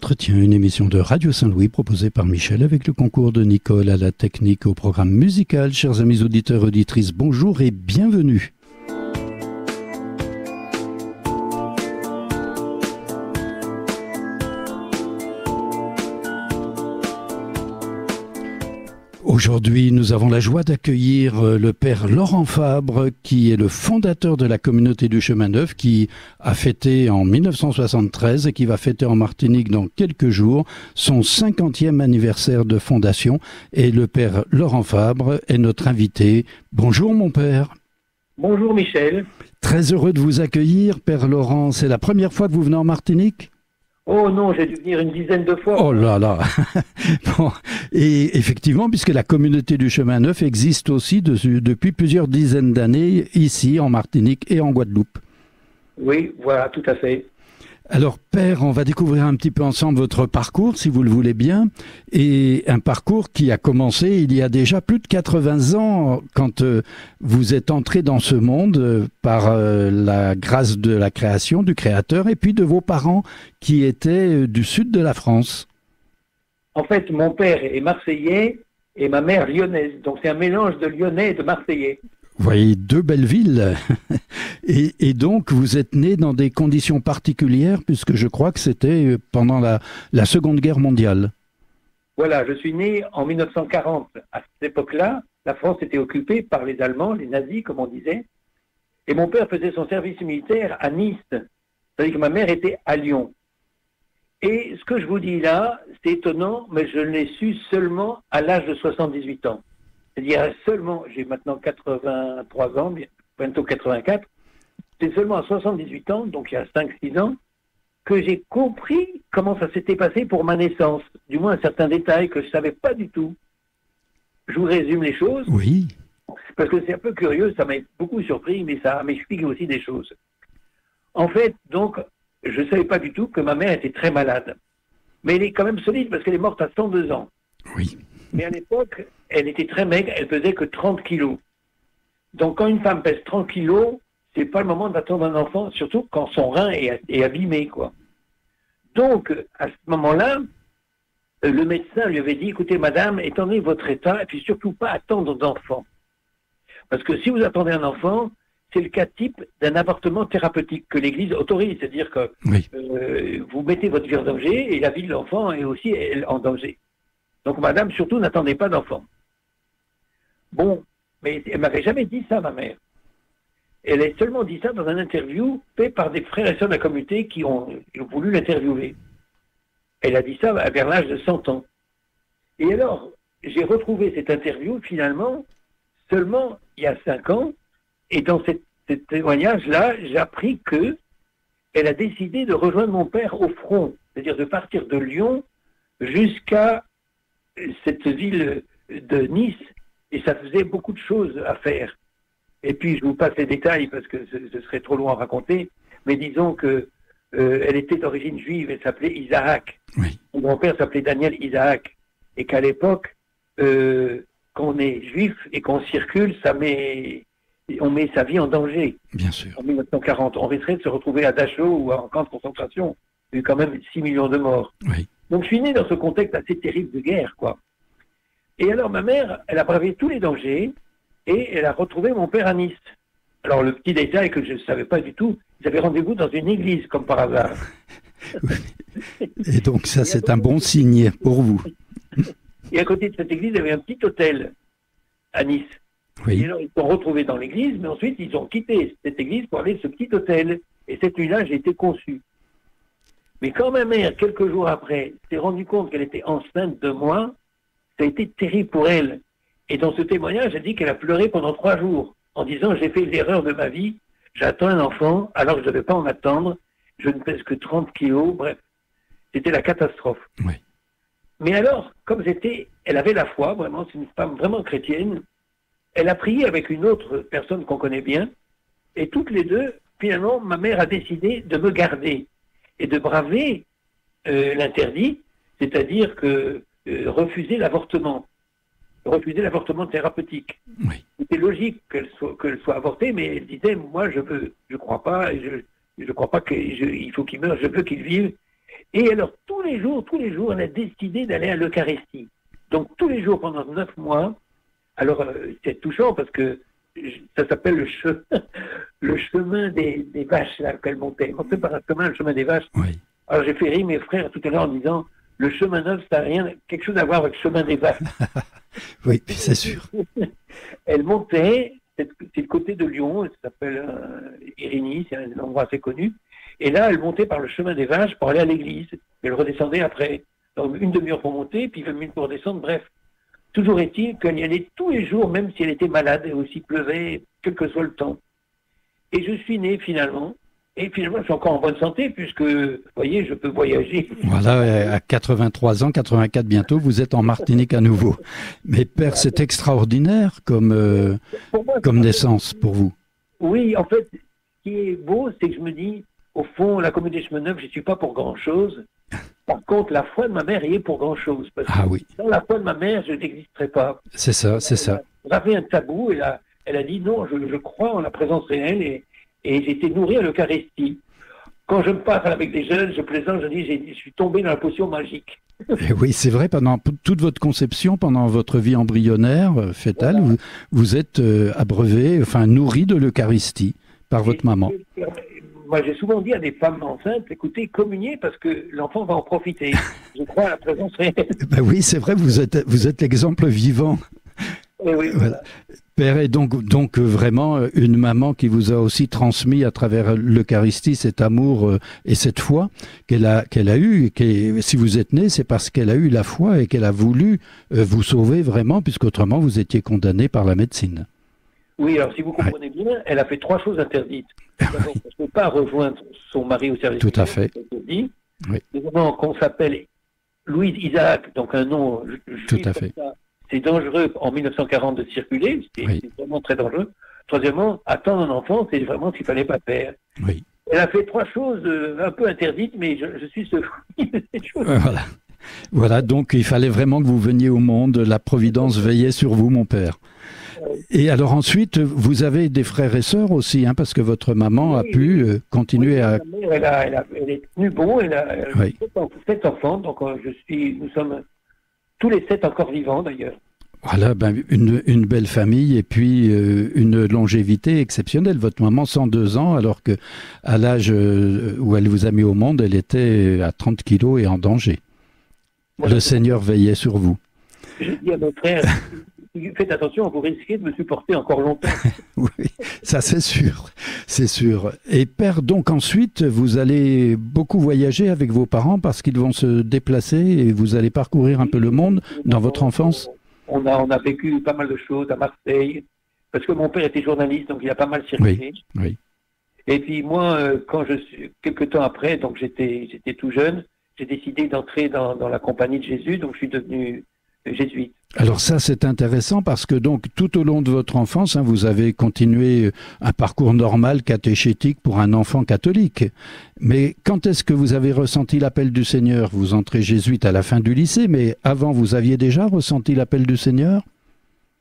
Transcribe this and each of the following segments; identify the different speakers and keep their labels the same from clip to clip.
Speaker 1: Entretien, une émission de Radio Saint-Louis proposée par Michel avec le concours de Nicole à la technique au programme musical. Chers amis auditeurs et auditrices, bonjour et bienvenue. Aujourd'hui, nous avons la joie d'accueillir le père Laurent Fabre, qui est le fondateur de la communauté du Chemin Neuf, qui a fêté en 1973 et qui va fêter en Martinique dans quelques jours son 50e anniversaire de fondation. Et le père Laurent Fabre est notre invité. Bonjour mon père.
Speaker 2: Bonjour Michel.
Speaker 1: Très heureux de vous accueillir, père Laurent. C'est la première fois que vous venez en Martinique ?
Speaker 2: Oh non, j'ai dû venir une dizaine de fois.
Speaker 1: Oh là là. Bon. Et effectivement, puisque la communauté du Chemin Neuf existe aussi depuis plusieurs dizaines d'années ici en Martinique et en Guadeloupe.
Speaker 2: Oui, voilà, tout à fait.
Speaker 1: Alors père, on va découvrir un petit peu ensemble votre parcours, si vous le voulez bien, et un parcours qui a commencé il y a déjà plus de 80 ans, quand vous êtes entré dans ce monde par la grâce de la création, du Créateur, et puis de vos parents qui étaient du sud de la France.
Speaker 2: En fait, mon père est marseillais et ma mère lyonnaise, donc c'est un mélange de lyonnais et de marseillais.
Speaker 1: Vous voyez, deux belles villes. Et donc, vous êtes né dans des conditions particulières, puisque je crois que c'était pendant la Seconde Guerre mondiale.
Speaker 2: Voilà, je suis né en 1940. À cette époque-là, la France était occupée par les Allemands, les nazis, comme on disait. Et mon père faisait son service militaire à Nice. C'est-à-dire que ma mère était à Lyon. Et ce que je vous dis là, c'est étonnant, mais je l'ai su seulement à l'âge de 78 ans. C'est-à-dire seulement, j'ai maintenant 83 ans, bientôt 84, c'est seulement à 78 ans, donc il y a 5-6 ans, que j'ai compris comment ça s'était passé pour ma naissance. Du moins, certains détails que je ne savais pas du tout. Je vous résume les choses.
Speaker 1: Oui.
Speaker 2: Parce que c'est un peu curieux, ça m'a beaucoup surpris, mais ça m'explique aussi des choses. En fait, donc, je ne savais pas du tout que ma mère était très malade. Mais elle est quand même solide parce qu'elle est morte à 102 ans.
Speaker 1: Oui.
Speaker 2: Mais à l'époque, elle était très maigre, elle pesait que 30 kilos. Donc quand une femme pèse 30 kilos, c'est pas le moment d'attendre un enfant, surtout quand son rein est abîmé, quoi. Donc, à ce moment-là, le médecin lui avait dit, écoutez madame, étant donné votre état, et puis surtout pas attendre d'enfant. Parce que si vous attendez un enfant, c'est le cas type d'un avortement thérapeutique que l'Église autorise. C'est-à-dire que
Speaker 1: Oui.
Speaker 2: vous mettez votre vie en danger et la vie de l'enfant est aussi en danger. Donc, madame, surtout, n'attendez pas d'enfant. Bon, mais elle m'avait jamais dit ça, ma mère. Elle a seulement dit ça dans une interview fait par des frères et sœurs de la communauté qui ont voulu l'interviewer. Elle a dit ça vers l'âge de 100 ans. Et alors, j'ai retrouvé cette interview, finalement, seulement il y a 5 ans, et dans ce témoignage-là, j'ai appris que elle a décidé de rejoindre mon père au front, c'est-à-dire de partir de Lyon jusqu'à cette ville de Nice, et ça faisait beaucoup de choses à faire. Et puis, je vous passe les détails parce que ce serait trop long à raconter, mais disons que elle était d'origine juive, elle s'appelait Isaac.
Speaker 1: Oui.
Speaker 2: Mon grand-père s'appelait Daniel Isaac, et qu'à l'époque, quand on est juif et qu'on circule, on met sa vie en danger.
Speaker 1: Bien sûr.
Speaker 2: En 1940, on risquerait de se retrouver à Dachau ou en camp de concentration. Il y a eu quand même 6 millions de morts.
Speaker 1: Oui.
Speaker 2: Donc je suis né dans ce contexte assez terrible de guerre, quoi. Et alors ma mère, elle a bravé tous les dangers et elle a retrouvé mon père à Nice. Alors le petit détail que je ne savais pas du tout, ils avaient rendez-vous dans une église, comme par hasard.
Speaker 1: Et donc ça, c'est un bon signe pour vous.
Speaker 2: Et à côté de cette église, il y avait un petit hôtel à Nice.
Speaker 1: Oui.
Speaker 2: Et alors ils se sont retrouvés dans l'église, mais ensuite ils ont quitté cette église pour aller à ce petit hôtel. Et cette nuit-là, j'ai été conçu. Mais quand ma mère, quelques jours après, s'est rendue compte qu'elle était enceinte de moi, ça a été terrible pour elle. Et dans ce témoignage, elle dit qu'elle a pleuré pendant 3 jours, en disant « J'ai fait l'erreur de ma vie, j'attends un enfant, alors que je ne devais pas en attendre, je ne pèse que 30 kilos, bref. » C'était la catastrophe.
Speaker 1: Oui.
Speaker 2: Mais alors, comme elle avait la foi, vraiment, c'est une femme vraiment chrétienne, elle a prié avec une autre personne qu'on connaît bien, et toutes les deux, finalement, ma mère a décidé de me garder et de braver l'interdit, c'est-à-dire que refuser l'avortement thérapeutique.
Speaker 1: Oui.
Speaker 2: C'était logique qu'elle soit avortée, mais elle disait, moi je crois pas, je crois pas qu'il faut qu'il meure, je veux qu'il vive. Et alors, tous les jours, elle a décidé d'aller à l'Eucharistie. Donc, tous les jours, pendant 9 mois, alors, c'est touchant parce que ça s'appelle le chemin des vaches, là, qu'elle montait. On fait par un chemin, le chemin des vaches.
Speaker 1: Oui.
Speaker 2: Alors, j'ai fait rire mes frères tout à l'heure en disant, le chemin neuf, ça n'a rien, quelque chose à voir avec le chemin des vaches.
Speaker 1: Oui, c'est sûr.
Speaker 2: Elle montait, c'est le côté de Lyon, ça s'appelle Irigny, c'est un endroit assez connu. Et là, elle montait par le chemin des vaches pour aller à l'église. Elle redescendait après. Donc, une demi-heure pour monter, puis 20 minutes pour descendre, bref. Toujours est-il qu'elle y allait tous les jours, même si elle était malade, et aussi pleuvait, quel que soit le temps. Et je suis né finalement, et finalement je suis encore en bonne santé, puisque, vous voyez, je peux voyager.
Speaker 1: Voilà, à 83 ans, 84 bientôt, vous êtes en Martinique à nouveau. Mais père, c'est extraordinaire comme naissance pour vous.
Speaker 2: Oui, en fait, ce qui est beau, c'est que je me dis, au fond, la communauté chemin neuf, je ne suis pas pour grand-chose. Par contre, la foi de ma mère y est pour grand-chose. Parce que
Speaker 1: oui.
Speaker 2: Sans la foi de ma mère, je n'existerais pas.
Speaker 1: C'est ça, c'est ça.
Speaker 2: Elle avait un tabou, elle a dit non, je crois en la présence réelle et j'ai été nourri à l'Eucharistie. Quand je me parle avec des jeunes, je plaisante, je dis, je suis tombé dans la potion magique.
Speaker 1: Et oui, c'est vrai, pendant toute votre conception, pendant votre vie embryonnaire, fœtale, voilà. vous êtes abreuvé, enfin nourri de l'Eucharistie par votre maman.
Speaker 2: Moi, j'ai souvent dit à des femmes enceintes, écoutez, communiez parce que l'enfant va en profiter. Je crois à la présence réelle.
Speaker 1: Ben oui, c'est vrai, vous êtes l'exemple vivant.
Speaker 2: Et oui,
Speaker 1: voilà. Père est donc vraiment une maman qui vous a aussi transmis à travers l'Eucharistie cet amour et cette foi qu'elle a eue. Si vous êtes né, c'est parce qu'elle a eu la foi et qu'elle a voulu vous sauver vraiment, puisqu'autrement vous étiez condamné par la médecine.
Speaker 2: Oui, alors si vous comprenez bien, elle a fait 3 choses interdites. D'abord, elle ne peut pas rejoindre son mari au service.
Speaker 1: Tout à fait.
Speaker 2: Oui. Deuxièmement, qu'on s'appelle Louise Isaac, donc un nom
Speaker 1: tout à fait.
Speaker 2: Ça, c'est dangereux en 1940 de circuler, c'est vraiment très dangereux. Troisièmement, attendre un enfant, c'est vraiment ce qu'il ne fallait pas faire.
Speaker 1: Oui.
Speaker 2: Elle a fait 3 choses un peu interdites, mais je suis ce fruit de ces choses.
Speaker 1: Voilà, donc il fallait vraiment que vous veniez au monde. La Providence veillait sur vous, mon père. Et alors ensuite, vous avez des frères et sœurs aussi, hein, parce que votre maman a pu continuer à...
Speaker 2: Elle est tenue bon, elle a 7 enfants, donc nous sommes tous les 7 encore vivants d'ailleurs.
Speaker 1: Voilà, une belle famille et puis une longévité exceptionnelle. Votre maman, 102 ans, alors que à l'âge où elle vous a mis au monde, elle était à 30 kilos et en danger. Voilà. Le Seigneur veillait sur vous.
Speaker 2: Je dis à mon frère... Faites attention, vous risquez de me supporter encore longtemps.
Speaker 1: Oui, ça c'est sûr, c'est sûr. Et père, donc ensuite, vous allez beaucoup voyager avec vos parents parce qu'ils vont se déplacer et vous allez parcourir un peu le monde dans votre enfance.
Speaker 2: On a vécu pas mal de choses à Marseille, parce que mon père était journaliste, donc il a pas mal circulé.
Speaker 1: Oui.
Speaker 2: Et puis moi, quelques temps après, donc j'étais tout jeune, j'ai décidé d'entrer dans la compagnie de Jésus, donc je suis devenu jésuite.
Speaker 1: Alors ça, c'est intéressant parce que donc tout au long de votre enfance, hein, vous avez continué un parcours normal catéchétique pour un enfant catholique. Mais quand est-ce que vous avez ressenti l'appel du Seigneur? Vous entrez jésuite à la fin du lycée, mais avant, vous aviez déjà ressenti l'appel du Seigneur?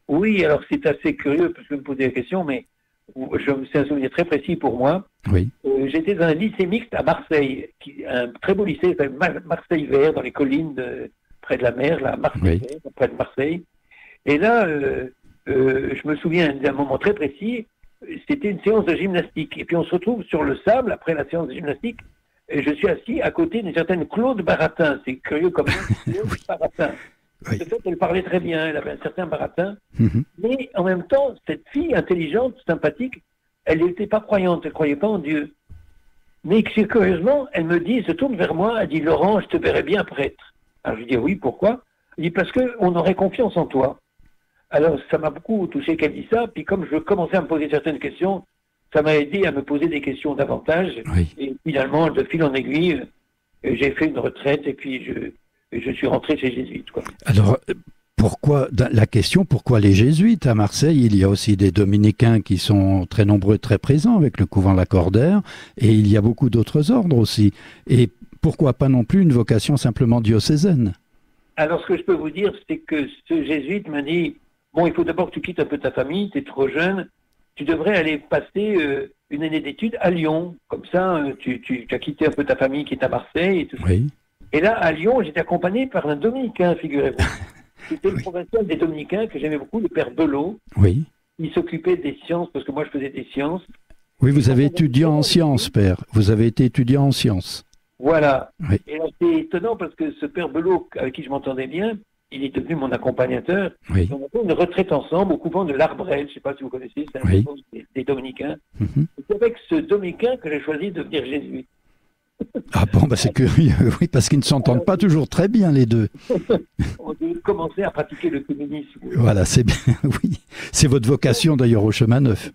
Speaker 2: Oui, alors c'est assez curieux parce que vous me posez la question, mais c'est un souvenir très précis pour moi.
Speaker 1: Oui.
Speaker 2: J'étais dans un lycée mixte à Marseille, un très beau lycée, Marseille Vert, dans les collines près de la mer, là, Marseille, près de Marseille. Et là, je me souviens d'un moment très précis, c'était une séance de gymnastique. Et puis on se retrouve sur le sable, après la séance de gymnastique, et je suis assis à côté d'une certaine Claude Baratin. C'est curieux comme nom, Claude Baratin.
Speaker 1: Oui.
Speaker 2: De fait, elle parlait très bien, elle avait un certain baratin. Mais en même temps, cette fille intelligente, sympathique, elle n'était pas croyante, elle ne croyait pas en Dieu. Mais curieusement, elle me dit, elle se tourne vers moi, elle dit « Laurent, je te verrai bien prêtre ». Alors je dis « Oui, pourquoi ?» Elle dit « Parce qu'on aurait confiance en toi ». Alors ça m'a beaucoup touché qu'elle dise ça, puis comme je commençais à me poser certaines questions, ça m'a aidé à me poser des questions davantage.
Speaker 1: Oui.
Speaker 2: Et finalement, de fil en aiguille, j'ai fait une retraite et puis je suis rentré chez Jésuite, quoi.
Speaker 1: Alors, pourquoi les Jésuites à Marseille? Il y a aussi des dominicains qui sont très nombreux, très présents avec le couvent Lacordaire, et il y a beaucoup d'autres ordres aussi. Et pourquoi pas non plus une vocation simplement diocésaine?
Speaker 2: Alors, ce que je peux vous dire, c'est que ce jésuite m'a dit, bon, il faut d'abord que tu quittes un peu ta famille, tu es trop jeune, tu devrais aller passer une année d'études à Lyon. Comme ça, tu as quitté un peu ta famille qui est à Marseille et tout ça.
Speaker 1: Oui.
Speaker 2: Et là, à Lyon, j'étais accompagné par un dominicain, figurez-vous. C'était le provincial des dominicains que j'aimais beaucoup, le père Belot.
Speaker 1: Oui.
Speaker 2: Il s'occupait des sciences, parce que moi, je faisais des sciences.
Speaker 1: Oui, vous avez étudié en sciences, père. Vous avez été étudiant en sciences.
Speaker 2: Voilà.
Speaker 1: Oui.
Speaker 2: Et là, c'est étonnant parce que ce père Belot, avec qui je m'entendais bien, il est devenu mon accompagnateur.
Speaker 1: Oui.
Speaker 2: On a fait une retraite ensemble au couvent de l'Arbrel. Je ne sais pas si vous connaissez, c'est un
Speaker 1: Oui.
Speaker 2: couvent des dominicains.
Speaker 1: Mhm.
Speaker 2: C'est avec ce dominicain que j'ai choisi de devenir jésuite.
Speaker 1: Ah bon, bah c'est curieux, oui, parce qu'ils ne s'entendent pas toujours très bien, les deux.
Speaker 2: On a commencé à pratiquer le communisme.
Speaker 1: Voilà, c'est bien, oui. C'est votre vocation, d'ailleurs, au chemin neuf.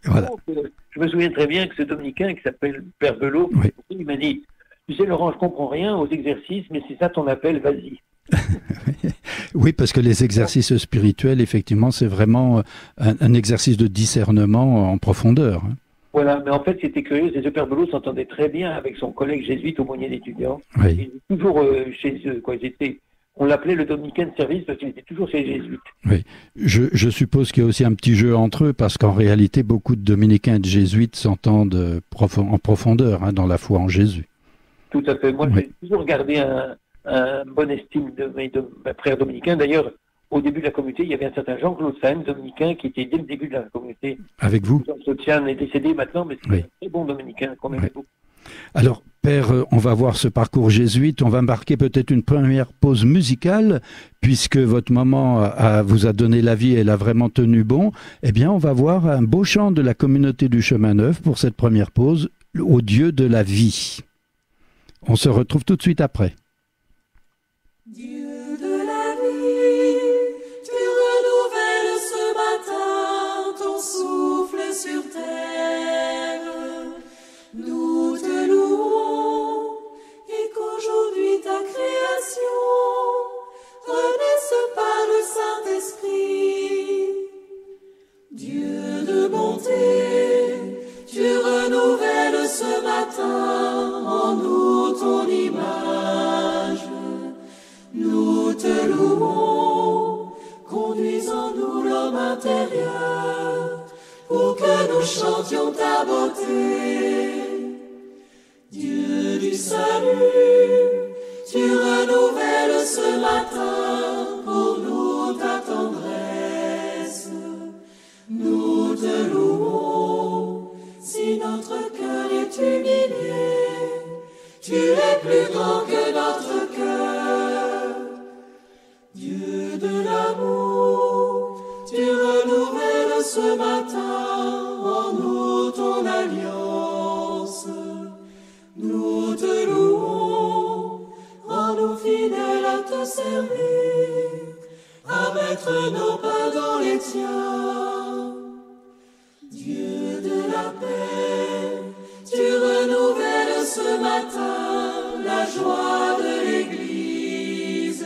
Speaker 1: Voilà.
Speaker 2: Donc, je me souviens très bien que ce dominicain qui s'appelle Père Belot,
Speaker 1: Oui.
Speaker 2: il m'a dit, tu sais Laurent, je comprends rien aux exercices, mais c'est ça ton appel, vas-y.
Speaker 1: Oui, parce que les exercices spirituels, effectivement, c'est vraiment un exercice de discernement en profondeur. Hein.
Speaker 2: Voilà, mais en fait, c'était curieux, c'est ce Père Belot s'entendait très bien avec son collègue jésuite aumônier d'étudiants.
Speaker 1: Oui.
Speaker 2: Il était toujours chez eux, quoi. On l'appelait le dominicain de service parce qu'il était toujours chez les jésuites.
Speaker 1: Oui. Je suppose qu'il y a aussi un petit jeu entre eux, parce qu'en réalité, beaucoup de dominicains et de jésuites s'entendent en profondeur dans la foi en Jésus.
Speaker 2: Tout à fait. Moi,
Speaker 1: Oui.
Speaker 2: j'ai toujours gardé un bon estime de mes frères dominicains. D'ailleurs, au début de la communauté, il y avait un certain Jean-Claude Sagne, dominicain, qui était dès le début de la communauté.
Speaker 1: Avec vous?
Speaker 2: Jean-Claude Sagne est décédé maintenant, mais c'est
Speaker 1: Oui.
Speaker 2: un très bon dominicain, quand même.
Speaker 1: Oui. Alors, Père, on va voir ce parcours jésuite. On va marquer peut-être une première pause musicale, puisque votre maman vous a donné la vie et elle a vraiment tenu bon. Eh bien, on va voir un beau chant de la communauté du Chemin Neuf pour cette première pause, au Dieu de la vie. On se retrouve tout de suite après.
Speaker 3: Dieu de la vie, tu renouvelles ce matin ton souffle sur terre. Nous te louons et qu'aujourd'hui ta création renaisse par le Saint-Esprit. Dieu de bonté, tu renouvelles ce matin en nous ton image. Nous te louons, conduisons-nous l'homme intérieur, pour que nous chantions ta beauté. Dieu du salut, tu renouvelles ce matin pour nous ta tendresse. Nous te louons, si notre cœur est humilié, tu es plus grand que notre cœur. Dieu de l'amour, tu renouvelles ce matin en nous ton alliance. Nous te louons, rends-nous fidèles à te servir, à mettre nos pas dans les tiens. Dieu de la paix, tu renouvelles ce matin la joie de l'Église.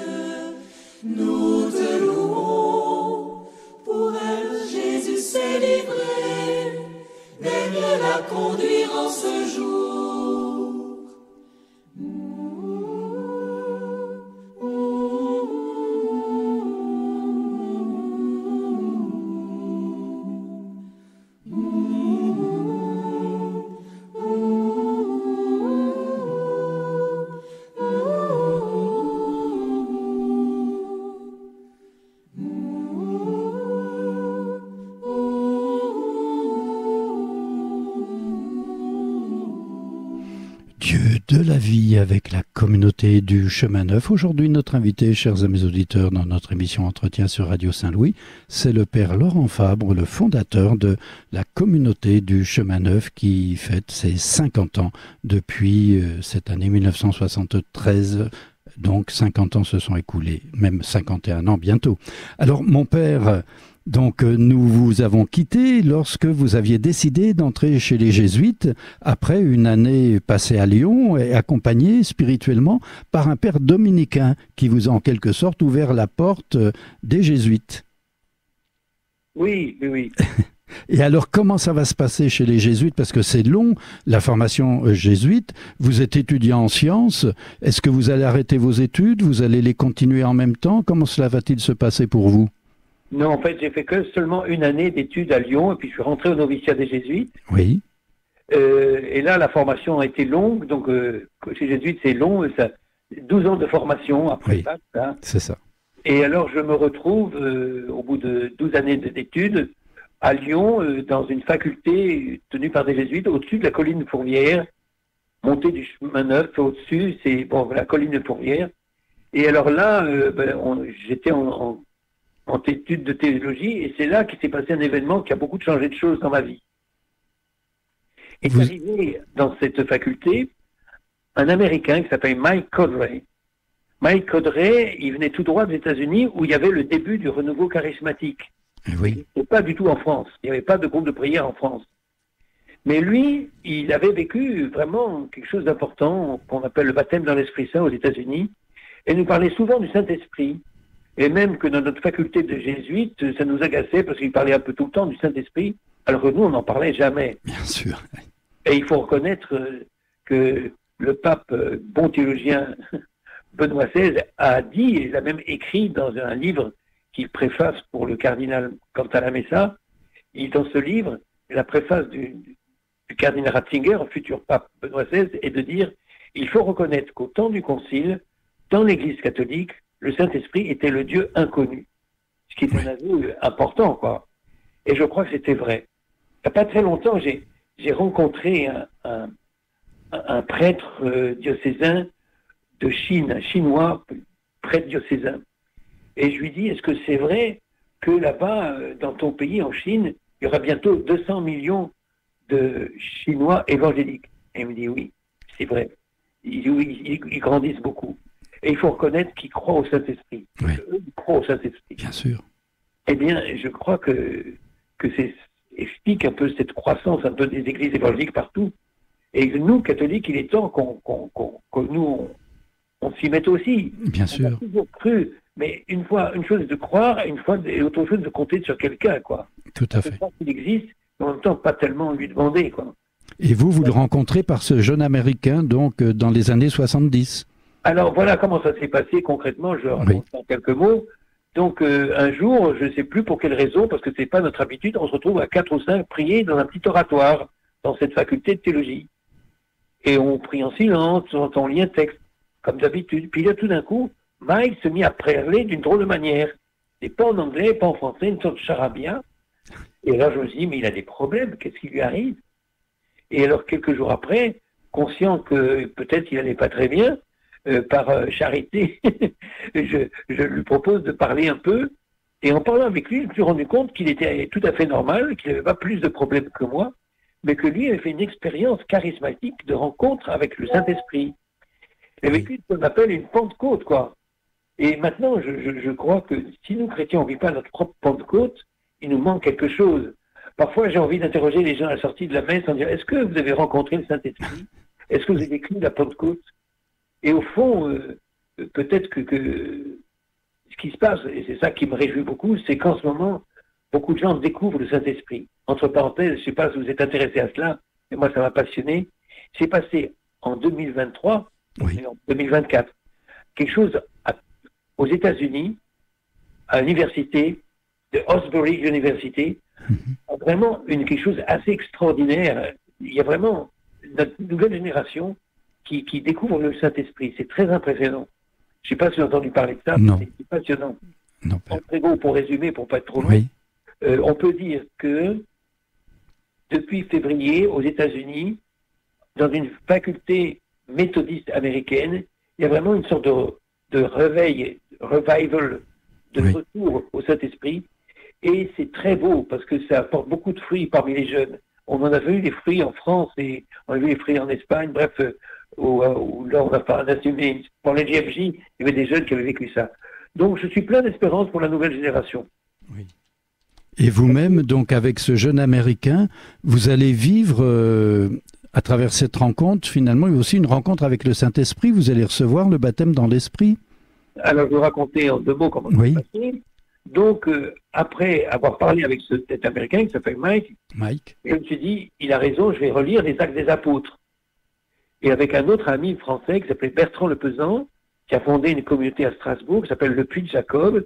Speaker 3: Nous te louons, pour elle Jésus s'est livré, daigne la conduire en ce jour.
Speaker 1: Dieu de la vie avec la communauté du Chemin Neuf. Aujourd'hui, notre invité, chers amis auditeurs, dans notre émission Entretien sur Radio Saint-Louis, c'est le Père Laurent Fabre, le fondateur de la communauté du Chemin Neuf qui fête ses 50 ans depuis cette année 1973. Donc 50 ans se sont écoulés, même 51 ans bientôt. Alors mon père, donc nous vous avons quitté lorsque vous aviez décidé d'entrer chez les Jésuites après une année passée à Lyon et accompagné spirituellement par un père dominicain qui vous a en quelque sorte ouvert la porte des Jésuites.
Speaker 2: Oui, oui, oui.
Speaker 1: Et alors, comment ça va se passer chez les Jésuites? Parce que c'est long, la formation jésuite. Vous êtes étudiant en sciences. Est-ce que vous allez arrêter vos études? Vous allez les continuer en même temps? Comment cela va-t-il se passer pour vous?
Speaker 2: Non, en fait, j'ai fait que seulement une année d'études à Lyon, et puis je suis rentré au noviciat des Jésuites.
Speaker 1: Oui.
Speaker 2: Et là, la formation a été longue, donc chez les Jésuites, c'est long, et 12 ans de formation après
Speaker 1: Oui.
Speaker 2: ça. Hein.
Speaker 1: C'est ça.
Speaker 2: Et alors, je me retrouve, au bout de 12 années d'études, à Lyon, dans une faculté tenue par des jésuites, au-dessus de la colline de Fourvière, montée du chemin neuf, au-dessus, c'est la colline de Fourvière. Et alors là, j'étais en études de théologie, et c'est là qu'il s'est passé un événement qui a beaucoup changé de choses dans ma vie. Est arrivé dans cette faculté un Américain qui s'appelle Mike Codray. Mike Codray, il venait tout droit des États-Unis où il y avait le début du renouveau charismatique.
Speaker 1: Oui.
Speaker 2: Et pas du tout en France. Il n'y avait pas de groupe de prière en France. Mais lui, il avait vécu vraiment quelque chose d'important qu'on appelle le baptême dans l'Esprit Saint aux États-Unis. Et nous parlait souvent du Saint-Esprit. Et même que dans notre faculté de jésuites, ça nous agaçait parce qu'il parlait un peu tout le temps du Saint-Esprit, alors que nous, on n'en parlait jamais.
Speaker 1: Bien sûr.
Speaker 2: Et il faut reconnaître que le pape, bon théologien, Benoît XVI, a dit, et il a même écrit dans un livre qu'il préface pour le cardinal Cantalamessa, dans ce livre, la préface du cardinal Ratzinger, futur pape Benoît XVI, est de dire « Il faut reconnaître qu'au temps du Concile, dans l'Église catholique, le Saint-Esprit était le Dieu inconnu. » Ce qui est un aveu important, quoi. Et je crois que c'était vrai. Il n'y a pas très longtemps, j'ai rencontré un prêtre diocésain de Chine, un Chinois, prêtre diocésain. Et je lui dis, est-ce que c'est vrai que là-bas, dans ton pays, en Chine, il y aura bientôt 200 millions de Chinois évangéliques? Et il me dit, oui, c'est vrai. Ils grandissent beaucoup. Et il faut reconnaître qu'ils croient au Saint-Esprit.
Speaker 1: Oui.
Speaker 2: Eux, ils croient au Saint-Esprit.
Speaker 1: Bien sûr.
Speaker 2: Eh bien, je crois que c'est explique un peu cette croissance un peu des églises évangéliques partout. Et que nous, catholiques, il est temps que nous, on s'y mette aussi.
Speaker 1: Bien sûr.
Speaker 2: On a toujours cru, mais une chose est de croire, et autre chose de compter sur quelqu'un, quoi.
Speaker 1: Tout à fait.
Speaker 2: C'est ça qu'il existe, mais en même temps, pas tellement lui demander, quoi.
Speaker 1: Et vous le rencontrez par ce jeune Américain, donc, dans les années 70.
Speaker 2: Alors, voilà comment ça s'est passé concrètement, je raconte en quelques mots. Donc, un jour, je ne sais plus pour quelle raison, parce que c'est pas notre habitude, on se retrouve à 4 ou 5 prier dans un petit oratoire, dans cette faculté de théologie. Et on prie en silence, on lit un texte, comme d'habitude. Puis là, tout d'un coup, Mike se mit à parler d'une drôle de manière. Et pas en anglais, pas en français, une sorte de charabia. Et là, je me suis dit, mais il a des problèmes, qu'est-ce qui lui arrive? Et alors, quelques jours après, conscient que peut-être il n'allait pas très bien, par charité, je lui propose de parler un peu. Et en parlant avec lui, je me suis rendu compte qu'il était tout à fait normal, qu'il n'avait pas plus de problèmes que moi, mais que lui avait fait une expérience charismatique de rencontre avec le Saint-Esprit. Il a vécu ce qu'on appelle une Pentecôte, quoi. Et maintenant, je crois que si nous, chrétiens, on ne vit pas notre propre Pentecôte, il nous manque quelque chose. Parfois, j'ai envie d'interroger les gens à la sortie de la messe en disant, est-ce que vous avez rencontré le Saint-Esprit? Est-ce que vous avez vécu la Pentecôte? Et au fond, peut-être que ce qui se passe, et c'est ça qui me réjouit beaucoup, c'est qu'en ce moment, beaucoup de gens découvrent le Saint-Esprit. Entre parenthèses, je ne sais pas si vous êtes intéressé à cela, mais moi, ça m'a passionné. C'est passé en 2023, et en 2024, quelque chose aux États-Unis, à l'université de Osbury University, vraiment quelque chose assez extraordinaire. Il y a vraiment notre nouvelle génération qui découvre le Saint-Esprit. C'est très impressionnant. Je ne sais pas si vous avez entendu parler de ça, mais c'est passionnant.
Speaker 1: Non.
Speaker 2: En très gros, pour résumer, pour ne pas être trop long, on peut dire que depuis février, aux États-Unis, dans une faculté méthodiste américaine, il y a vraiment une sorte de revival, de retour au Saint-Esprit. Et c'est très beau parce que ça apporte beaucoup de fruits parmi les jeunes. On en a vu des fruits en France et on a vu des fruits en Espagne. Bref, là, on n'a pas assumé. Pour les GFJ, il y avait des jeunes qui avaient vécu ça. Donc, je suis plein d'espérance pour la nouvelle génération.
Speaker 1: Oui. Et vous-même, donc, avec ce jeune Américain, vous allez vivre, à travers cette rencontre, finalement, il y a aussi une rencontre avec le Saint-Esprit. Vous allez recevoir le baptême dans l'Esprit.
Speaker 2: Alors, je vais vous raconter en 2 mots comment ça s'est passé. Donc, après avoir parlé avec cet Américain qui s'appelle Mike, je me suis dit, il a raison, je vais relire les Actes des Apôtres. Et avec un autre ami français qui s'appelait Bertrand Le Pesant, qui a fondé une communauté à Strasbourg qui s'appelle le Puy de Jacob.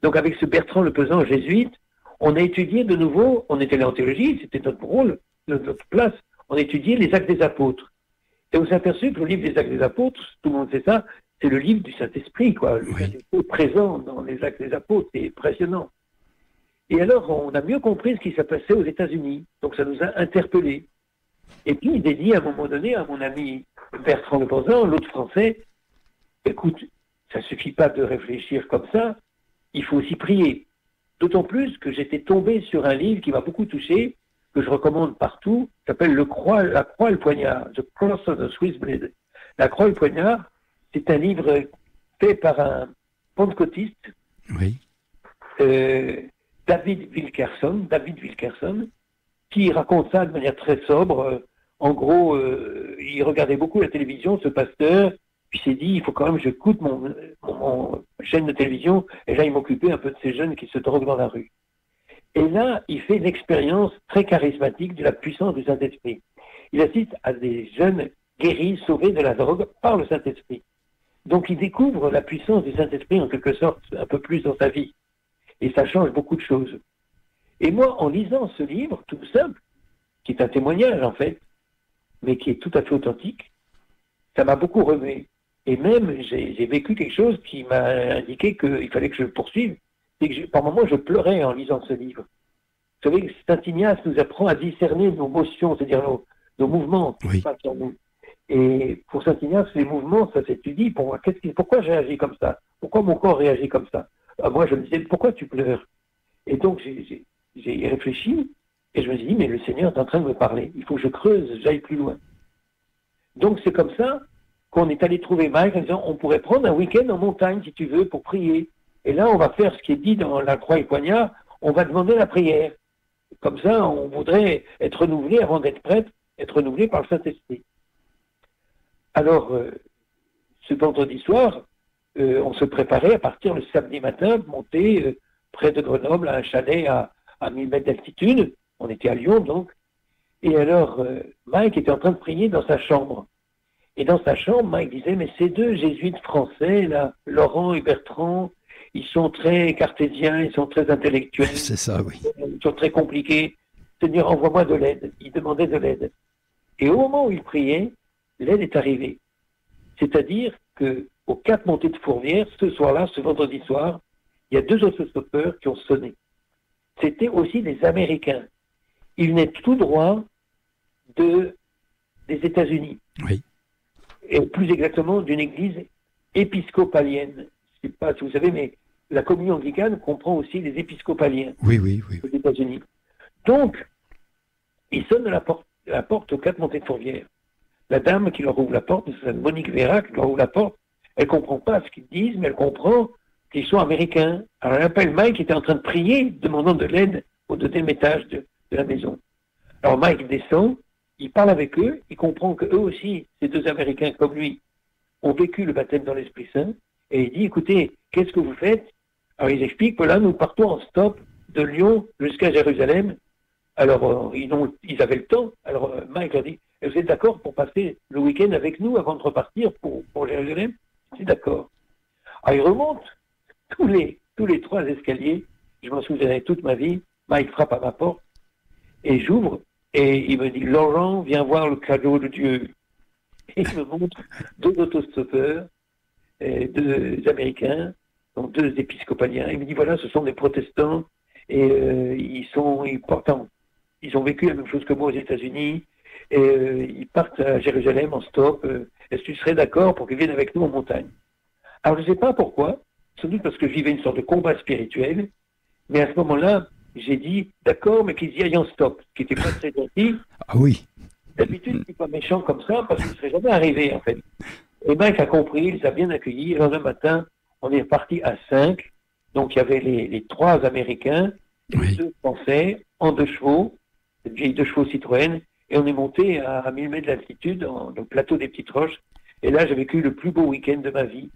Speaker 2: Donc, avec ce Bertrand Le Pesant, jésuite, on a étudié de nouveau, on était là en théologie, c'était notre rôle, notre place, on a étudié les Actes des Apôtres. Et on s'est aperçu que le livre des Actes des Apôtres, tout le monde sait ça, c'est le livre du Saint-Esprit, quoi. Le
Speaker 1: Oui.
Speaker 2: Saint-Esprit présent dans les Actes des Apôtres, c'est impressionnant. Et alors, on a mieux compris ce qui s'est passé aux États-Unis. Donc, ça nous a interpellés. Et puis, il dit à un moment donné à mon ami Bertrand Le Bonzan, l'autre français, écoute, ça ne suffit pas de réfléchir comme ça, il faut aussi prier. D'autant plus que j'étais tombé sur un livre qui m'a beaucoup touché, que je recommande partout, qui s'appelle La Croix et le Poignard, The Cross of the Swiss Blade. La Croix et le Poignard, c'est un livre fait par un pentecôtiste,
Speaker 1: Oui.
Speaker 2: David Wilkerson, qui raconte ça de manière très sobre. En gros, il regardait beaucoup la télévision, ce pasteur, puis il s'est dit, il faut quand même que j'écoute mon chaîne de télévision, et là, il m'occupait un peu de ces jeunes qui se droguent dans la rue. Et là, il fait une expérience très charismatique de la puissance du Saint-Esprit. Il assiste à des jeunes guéris, sauvés de la drogue par le Saint-Esprit. Donc, il découvre la puissance du Saint-Esprit, en quelque sorte, un peu plus dans sa vie. Et ça change beaucoup de choses. Et moi, en lisant ce livre, tout simple, qui est un témoignage, en fait, mais qui est tout à fait authentique, ça m'a beaucoup remué. Et même, j'ai vécu quelque chose qui m'a indiqué qu'il fallait que je poursuive. C'est que par moments, je pleurais en lisant ce livre. Vous savez, Saint Ignace nous apprend à discerner nos motions, c'est-à-dire nos mouvements qui se passent en nous. Et pour Saint Ignace, les mouvements, ça s'étudie. Pourquoi j'ai agi comme ça? Pourquoi mon corps réagit comme ça? Moi, je me disais, pourquoi tu pleures? Et donc, j'ai réfléchi, et je me suis dit, mais le Seigneur est en train de me parler. Il faut que je creuse, j'aille plus loin. Donc, c'est comme ça qu'on est allé trouver Mike en disant, on pourrait prendre un week-end en montagne, si tu veux, pour prier. Et là, on va faire ce qui est dit dans la Croix et Poignard, on va demander la prière. Comme ça, on voudrait être renouvelé avant d'être prêtre, être renouvelé par le Saint-Esprit. Alors, ce vendredi soir, on se préparait à partir le samedi matin, monter près de Grenoble, à un chalet à 1000 mètres d'altitude. On était à Lyon, donc. Et alors, Mike était en train de prier dans sa chambre. Et dans sa chambre, Mike disait, mais ces deux jésuites français, là, Laurent et Bertrand, ils sont très cartésiens, ils sont très intellectuels.
Speaker 1: C'est ça, oui.
Speaker 2: Ils sont très compliqués. Seigneur, envoie-moi de l'aide. Il demandait de l'aide. Et au moment où il priait, l'aide est arrivée. C'est-à-dire qu'aux 4 montées de Fourvière, ce soir-là, ce vendredi soir, il y a 2 autostoppeurs qui ont sonné. C'était aussi des Américains. Ils venaient tout droit des États-Unis.
Speaker 1: Oui.
Speaker 2: Et plus exactement d'une église épiscopalienne. Je ne sais pas si vous savez, mais la communion anglicane comprend aussi les épiscopaliens
Speaker 1: Oui.
Speaker 2: aux États-Unis. Donc, ils sonnent à la porte aux 4 montées de Fourvière. La dame qui leur ouvre la porte, c'est Monique Vera qui leur ouvre la porte, elle ne comprend pas ce qu'ils disent, mais elle comprend qu'ils sont américains. Alors elle appelle Mike qui était en train de prier, demandant de l'aide au 2e étage de la maison. Alors Mike descend, il parle avec eux, il comprend qu'eux aussi, ces 2 Américains comme lui, ont vécu le baptême dans l'Esprit Saint, et il dit, écoutez, qu'est-ce que vous faites? Alors ils expliquent que là, nous partons en stop de Lyon jusqu'à Jérusalem. Alors ils avaient le temps, alors Mike leur dit, vous êtes d'accord pour passer le week-end avec nous avant de repartir pour Jérusalem? C'est d'accord. Alors ils remontent tous les 3 escaliers, je m'en souviendrai toute ma vie. Mike frappe à ma porte, et j'ouvre, et il me dit, Laurent, viens voir le cadeau de Dieu. Et il me montre 2 autostoppeurs, 2 Américains, donc 2 épiscopaliens. Il me dit, voilà, ce sont des protestants, et ils ont vécu la même chose que moi aux États-Unis, et ils partent à Jérusalem en stop. Est-ce que tu serais d'accord pour qu'ils viennent avec nous en montagne? Alors je ne sais pas pourquoi, sans doute parce que je vivais une sorte de combat spirituel, mais à ce moment-là, j'ai dit d'accord, mais qu'ils y aillent en stop, ce qui n'était pas très gentil.
Speaker 1: Ah oui.
Speaker 2: D'habitude, je ne suis pas méchant comme ça, parce qu'il ne serait jamais arrivé, en fait. Et Mike a compris, il les a bien accueillis, et le lendemain matin, on est parti à 5, donc il y avait les 3 Américains, les 2 Français, en 2 chevaux, cette vieille 2 chevaux Citroën, et on est monté à 1000 mètres d'altitude, dans le plateau des Petites Roches, et là, j'ai vécu le plus beau week-end de ma vie.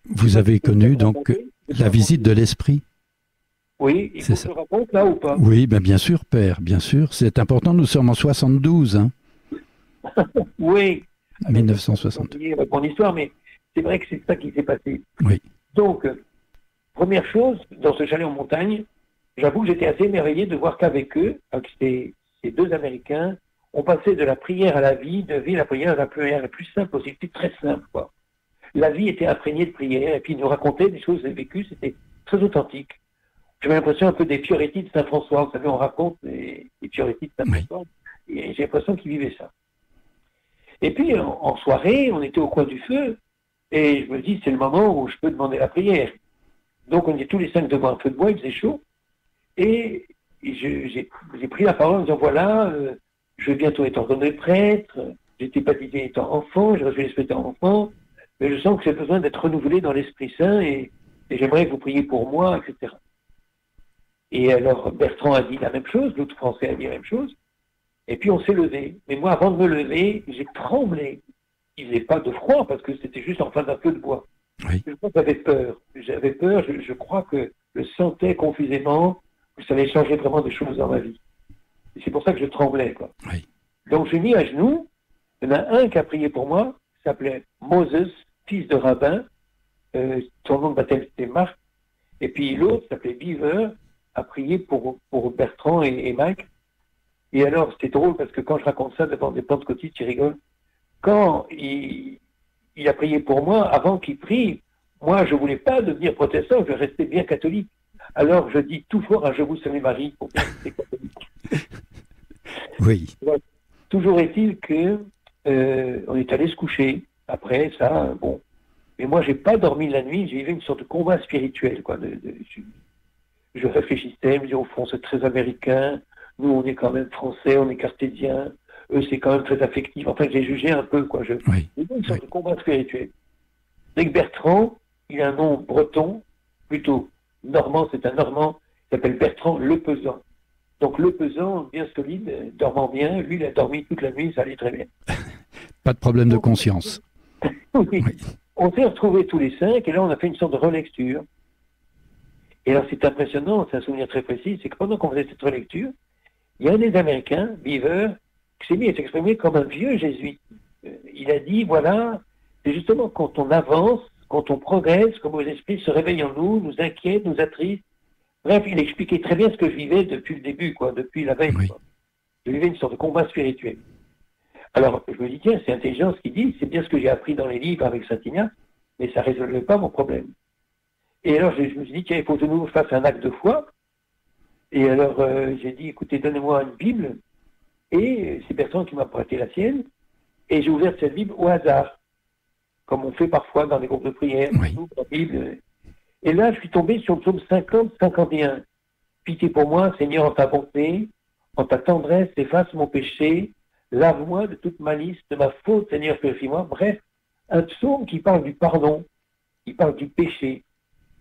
Speaker 1: Vous avez connu donc la visite de l'Esprit?
Speaker 2: Oui, il faut que je le raconte là ou pas?
Speaker 1: Oui, ben bien sûr, Père, bien sûr. C'est important, nous sommes en 72. Hein.
Speaker 2: Oui.
Speaker 1: 1960.
Speaker 2: Mon histoire, mais c'est vrai que c'est ça qui s'est passé.
Speaker 1: Oui.
Speaker 2: Donc, première chose, dans ce chalet en montagne, j'avoue que j'étais assez émerveillé de voir qu'avec eux, avec ces 2 Américains, on passait de la prière à la vie, de vie la prière à la prière la plus simple possible. C'était très simple, quoi. la vie était imprégnée de prière, et puis il nous racontait des choses vécues, c'était très authentique. J'avais l'impression un peu des Fioretti de Saint-François, vous savez, on raconte les Fioretti de Saint-François, et j'ai l'impression qu'il vivait ça. Et puis, en soirée, on était au coin du feu, et je me dis, c'est le moment où je peux demander la prière. Donc, on était tous les 5 devant un feu de bois, il faisait chaud, et j'ai pris la parole en disant, voilà, je vais bientôt être ordonné prêtre, j'étais baptisé étant enfant, j'ai reçu l'Esprit étant enfant, mais je sens que j'ai besoin d'être renouvelé dans l'Esprit Saint, et j'aimerais que vous priez pour moi, etc. Et alors, Bertrand a dit la même chose, l'autre Français a dit la même chose, et puis on s'est levé. Mais moi, avant de me lever, j'ai tremblé. Il n'y avait pas de froid, parce que c'était juste en face d'un feu de bois.
Speaker 1: Oui.
Speaker 2: Je crois que j'avais peur. J'avais peur, je crois que je sentais confusément que ça allait changer vraiment des choses dans ma vie. Et c'est pour ça que je tremblais, quoi.
Speaker 1: Oui.
Speaker 2: Donc j'ai mis à genoux, il y en a un qui a prié pour moi, qui s'appelait Moses, fils de rabbin, son nom de baptême c'était Marc, et puis l'autre s'appelait Beaver, a prié pour Bertrand et Mike. Et alors, c'était drôle parce que quand je raconte ça devant des pentecôtistes, ils rigolent. Quand il a prié pour moi, avant qu'il prie, moi, je voulais pas devenir protestant, je restais bien catholique. Alors, je dis tout fort un Je vous salue Marie pour bien rester catholique.
Speaker 1: Oui.
Speaker 2: Ouais. Toujours est-il que on est allé se coucher. Après ça, bon. Mais moi, j'ai pas dormi la nuit, j'ai eu une sorte de combat spirituel, quoi. Je réfléchissais, je me disais, au fond, c'est très américain. Nous, on est quand même français, on est cartésiens. Eux, c'est quand même très affectif. Enfin, j'ai jugé un peu, quoi. J'ai eu une sorte de combat spirituel. Avec Bertrand, il a un nom breton, plutôt normand, c'est un normand, il s'appelle Bertrand Le Pesant. Donc, Le Pesant, bien solide, dormant bien. Lui, il a dormi toute la nuit, ça allait très bien.
Speaker 1: Pas de problème de conscience.
Speaker 2: Oui.
Speaker 1: Oui.
Speaker 2: On s'est retrouvés tous les 5, et là, on a fait une sorte de relecture. Et alors, c'est impressionnant, c'est un souvenir très précis, c'est que pendant qu'on faisait cette relecture, il y a un des Américains, Beaver, qui s'est mis à s'exprimer comme un vieux jésuite. Il a dit, voilà, c'est justement quand on avance, quand on progresse, que vos esprits se réveillent en nous, nous inquiètent, nous attristent. Bref, il expliquait très bien ce que je vivais depuis le début, quoi, depuis la veille.
Speaker 1: Oui.
Speaker 2: Quoi. Je vivais une sorte de combat spirituel. Alors, je me dis, tiens, c'est intelligent ce qu'il dit, c'est bien ce que j'ai appris dans les livres avec Saint Ignace, mais ça ne résolvait pas mon problème. Et alors, je me suis dit, tiens, il faut que nous fasse un acte de foi. Et alors, j'ai dit, écoutez, donnez-moi une Bible. Et c'est Bertrand qui m'a prêté la sienne. Et j'ai ouvert cette Bible au hasard, comme on fait parfois dans les groupes de prière.
Speaker 1: Oui.
Speaker 2: La Bible. Et là, je suis tombé sur le psaume 50-51. Pitié pour moi, Seigneur, en ta bonté, en ta tendresse, efface mon péché, lave-moi de toute malice, de ma faute, Seigneur, purifie-moi. Bref, un psaume qui parle du pardon, qui parle du péché.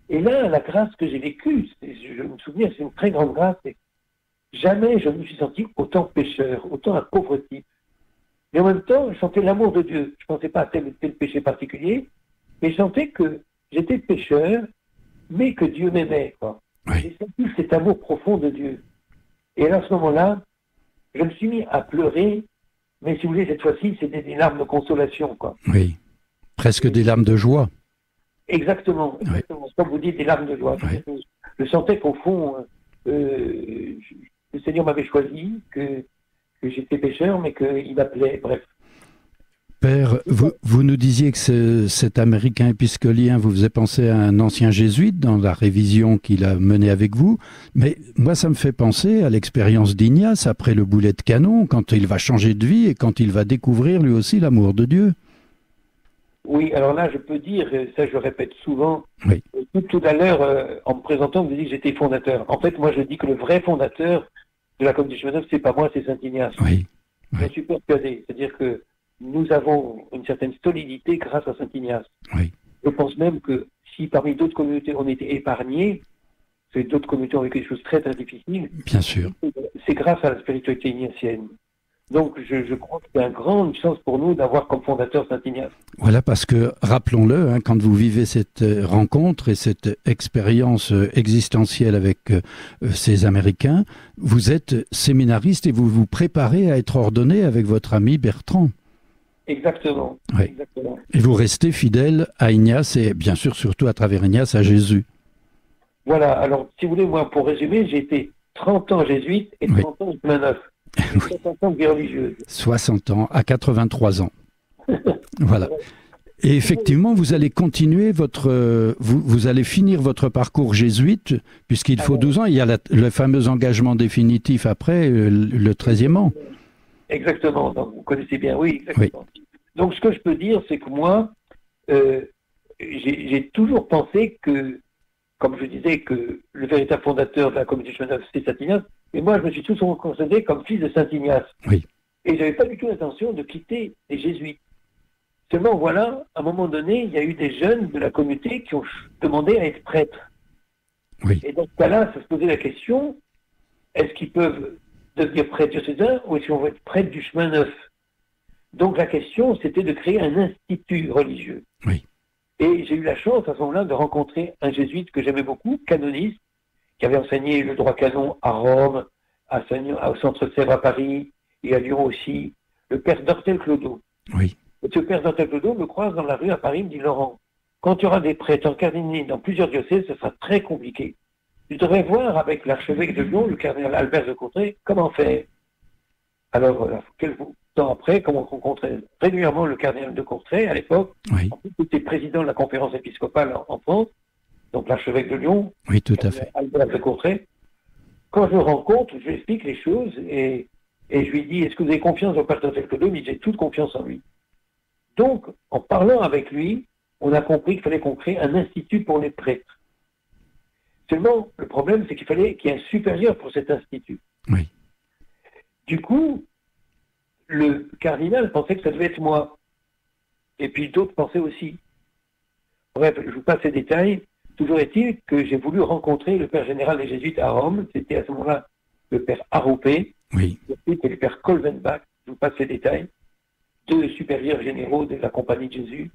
Speaker 2: Et là, la grâce que j'ai vécue, je me souviens, c'est une très grande grâce. Jamais je ne me suis senti autant pécheur, autant un pauvre type. Mais en même temps, je sentais l'amour de Dieu. Je ne pensais pas à tel ou tel péché particulier, mais je sentais que j'étais pécheur, mais que Dieu m'aimait. Quoi.
Speaker 1: Oui.
Speaker 2: J'ai senti cet amour profond de Dieu. Et à ce moment-là, je me suis mis à pleurer, mais si vous voulez, cette fois-ci, c'était des larmes de consolation. Quoi.
Speaker 1: Oui. Presque des larmes de joie.
Speaker 2: Exactement. Exactement. Comme vous dites, des larmes de joie.
Speaker 1: Oui.
Speaker 2: Je sentais qu'au fond, le Seigneur m'avait choisi, que j'étais pécheur, mais qu'il m'appelait. Bref.
Speaker 1: Père, vous nous disiez que cet Américain épiscolien vous faisait penser à un ancien jésuite dans la révision qu'il a menée avec vous. Mais moi, ça me fait penser à l'expérience d'Ignace après le boulet de canon, quand il va changer de vie et quand il va découvrir lui aussi l'amour de Dieu.
Speaker 2: Oui, alors là, je peux dire, ça je répète souvent,
Speaker 1: Oui.
Speaker 2: Tout à l'heure, en me présentant, vous avez dit que j'étais fondateur. En fait, moi, je dis que le vrai fondateur de la Communauté du Chemin d'Œuvre, c'est pas moi, c'est Saint Ignace.
Speaker 1: Oui.
Speaker 2: Je suis persuadé. C'est-à-dire que nous avons une certaine solidité grâce à Saint Ignace.
Speaker 1: Oui.
Speaker 2: Je pense même que si parmi d'autres communautés on était épargnés, c'est d'autres communautés ont vécu des choses très très difficiles,
Speaker 1: Bien sûr.
Speaker 2: c'est grâce à la spiritualité ignatienne. Donc je crois que c'est une grande chance pour nous d'avoir comme fondateur Saint Ignace.
Speaker 1: Voilà, parce que, rappelons-le, hein, quand vous vivez cette rencontre et cette expérience existentielle avec ces Américains, vous êtes séminariste et vous vous préparez à être ordonné avec votre ami Bertrand.
Speaker 2: Exactement.
Speaker 1: Oui.
Speaker 2: Exactement.
Speaker 1: Et vous restez fidèle à Ignace et bien sûr, surtout à travers Ignace, à Jésus.
Speaker 2: Voilà, alors si vous voulez, moi pour résumer, j'ai été 30 ans jésuite et 30 ans chemin neuf. 60 ans de vie religieuse.
Speaker 1: 60 ans à 83 ans. Voilà. Et effectivement, vous allez continuer vous allez finir votre parcours jésuite, puisqu'il faut 12 ans. Il y a le fameux engagement définitif après, le 13e an.
Speaker 2: Exactement. Donc, vous connaissez bien, oui, exactement. Oui. Donc, ce que je peux dire, c'est que moi, j'ai toujours pensé que, comme je disais, que le véritable fondateur de la communauté chemin neuf, c'est Saint Ignace, mais moi, je me suis toujours considéré comme fils de Saint Ignace.
Speaker 1: Oui.
Speaker 2: Et je n'avais pas du tout l'intention de quitter les jésuites. Seulement, voilà, à un moment donné, il y a eu des jeunes de la communauté qui ont demandé à être prêtres.
Speaker 1: Oui.
Speaker 2: Et dans ce cas-là, ça se posait la question, est-ce qu'ils peuvent devenir prêtres diocésains ou est-ce qu'ils vont être prêtres du chemin neuf? Donc la question, c'était de créer un institut religieux.
Speaker 1: Oui.
Speaker 2: Et j'ai eu la chance à ce moment-là de rencontrer un jésuite que j'aimais beaucoup, canoniste, qui avait enseigné le droit canon à Rome, au Centre Sèvres à Paris et à Lyon aussi, le père Dortel Clodo.
Speaker 1: Oui.
Speaker 2: Et ce père Dortel Clodo me croise dans la rue à Paris, il me dit, Laurent, quand tu auras des prêtres incardinés dans plusieurs diocèses, ce sera très compliqué. Tu devrais voir avec l'archevêque de Lyon, le cardinal Albert de Courtrai, comment faire. Alors, quelques temps après, comme on rencontrait régulièrement le cardinal de Courtrai à l'époque,
Speaker 1: oui.
Speaker 2: Il était président de la conférence épiscopale en France, donc l'archevêque de Lyon,
Speaker 1: oui, tout à fait.
Speaker 2: Albert de Courtrai. Quand je le rencontre, je lui explique les choses et je lui dis, est-ce que vous avez confiance au père Dortel Clodo? Il me dit, j'ai toute confiance en lui. Donc, en parlant avec lui, on a compris qu'il fallait qu'on crée un institut pour les prêtres. Seulement, le problème, c'est qu'il fallait qu'il y ait un supérieur pour cet institut.
Speaker 1: Oui.
Speaker 2: Du coup, le cardinal pensait que ça devait être moi. Et puis d'autres pensaient aussi. Bref, je vous passe ces détails. Toujours est-il que j'ai voulu rencontrer le père général des Jésuites à Rome. C'était à ce moment-là le père Aroupé.
Speaker 1: Oui.
Speaker 2: C'était le père Kolvenbach. Je vous passe ces détails. 2 supérieurs généraux de la Compagnie de Jésus.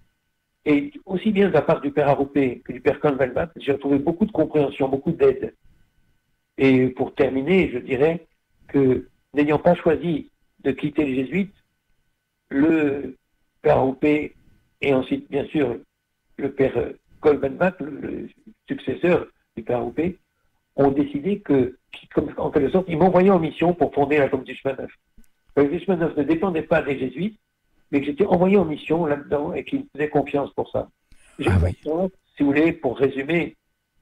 Speaker 2: Et aussi bien de la part du père Aroupé que du père Kolvenbach, j'ai retrouvé beaucoup de compréhension, beaucoup d'aide. Et pour terminer, je dirais que n'ayant pas choisi de quitter les jésuites, le père Aroupé et ensuite, bien sûr, le père Kolbenbach, le successeur du père Aroupé, ont décidé en quelque sorte, ils m'envoyaient en mission pour fonder la communauté du chemin neuf. La communauté du chemin neuf ne dépendait pas des jésuites, mais que j'étais envoyé en mission là-dedans et qu'ils me faisaient confiance pour ça. J'ai confiance, si vous voulez, pour résumer,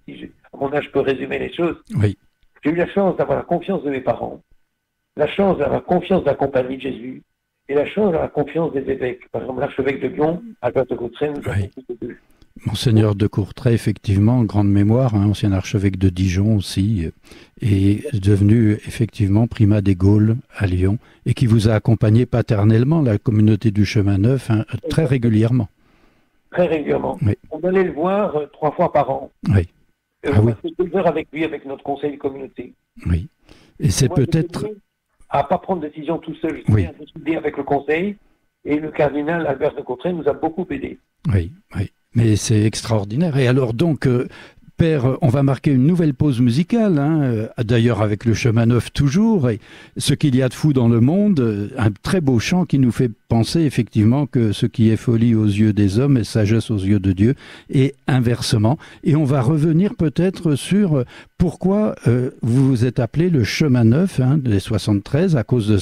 Speaker 2: à mon âge, je peux résumer les choses.
Speaker 1: Oui.
Speaker 2: J'ai eu la chance d'avoir la confiance de mes parents, la chance d'avoir la confiance de la Compagnie de Jésus et la chance d'avoir la confiance des évêques. Par exemple, l'archevêque de Lyon, Albert de Courtrai, nous avons tous les deux.
Speaker 1: Monseigneur de Courtrai, effectivement, grande mémoire, ancien archevêque de Dijon aussi, est devenu effectivement primat des Gaules à Lyon et qui vous a accompagné paternellement, la communauté du chemin neuf, très régulièrement.
Speaker 2: Très régulièrement.
Speaker 1: Oui.
Speaker 2: On allait le voir 3 fois par an.
Speaker 1: Oui.
Speaker 2: On passait 2 heures avec lui, avec notre conseil de communauté.
Speaker 1: Oui. Et c'est peut-être...
Speaker 2: à ne pas prendre de décision tout seul. Je
Speaker 1: oui.
Speaker 2: décidé avec le conseil et le cardinal Albert de Courtrai nous a beaucoup aidés.
Speaker 1: Oui, oui. Mais c'est extraordinaire. Et alors donc, Père, on va marquer une nouvelle pause musicale, d'ailleurs avec le chemin neuf toujours, et ce qu'il y a de fou dans le monde, un très beau chant qui nous fait penser effectivement que ce qui est folie aux yeux des hommes est sagesse aux yeux de Dieu, et inversement. Et on va revenir peut-être sur pourquoi vous vous êtes appelé le chemin neuf des 73, à cause de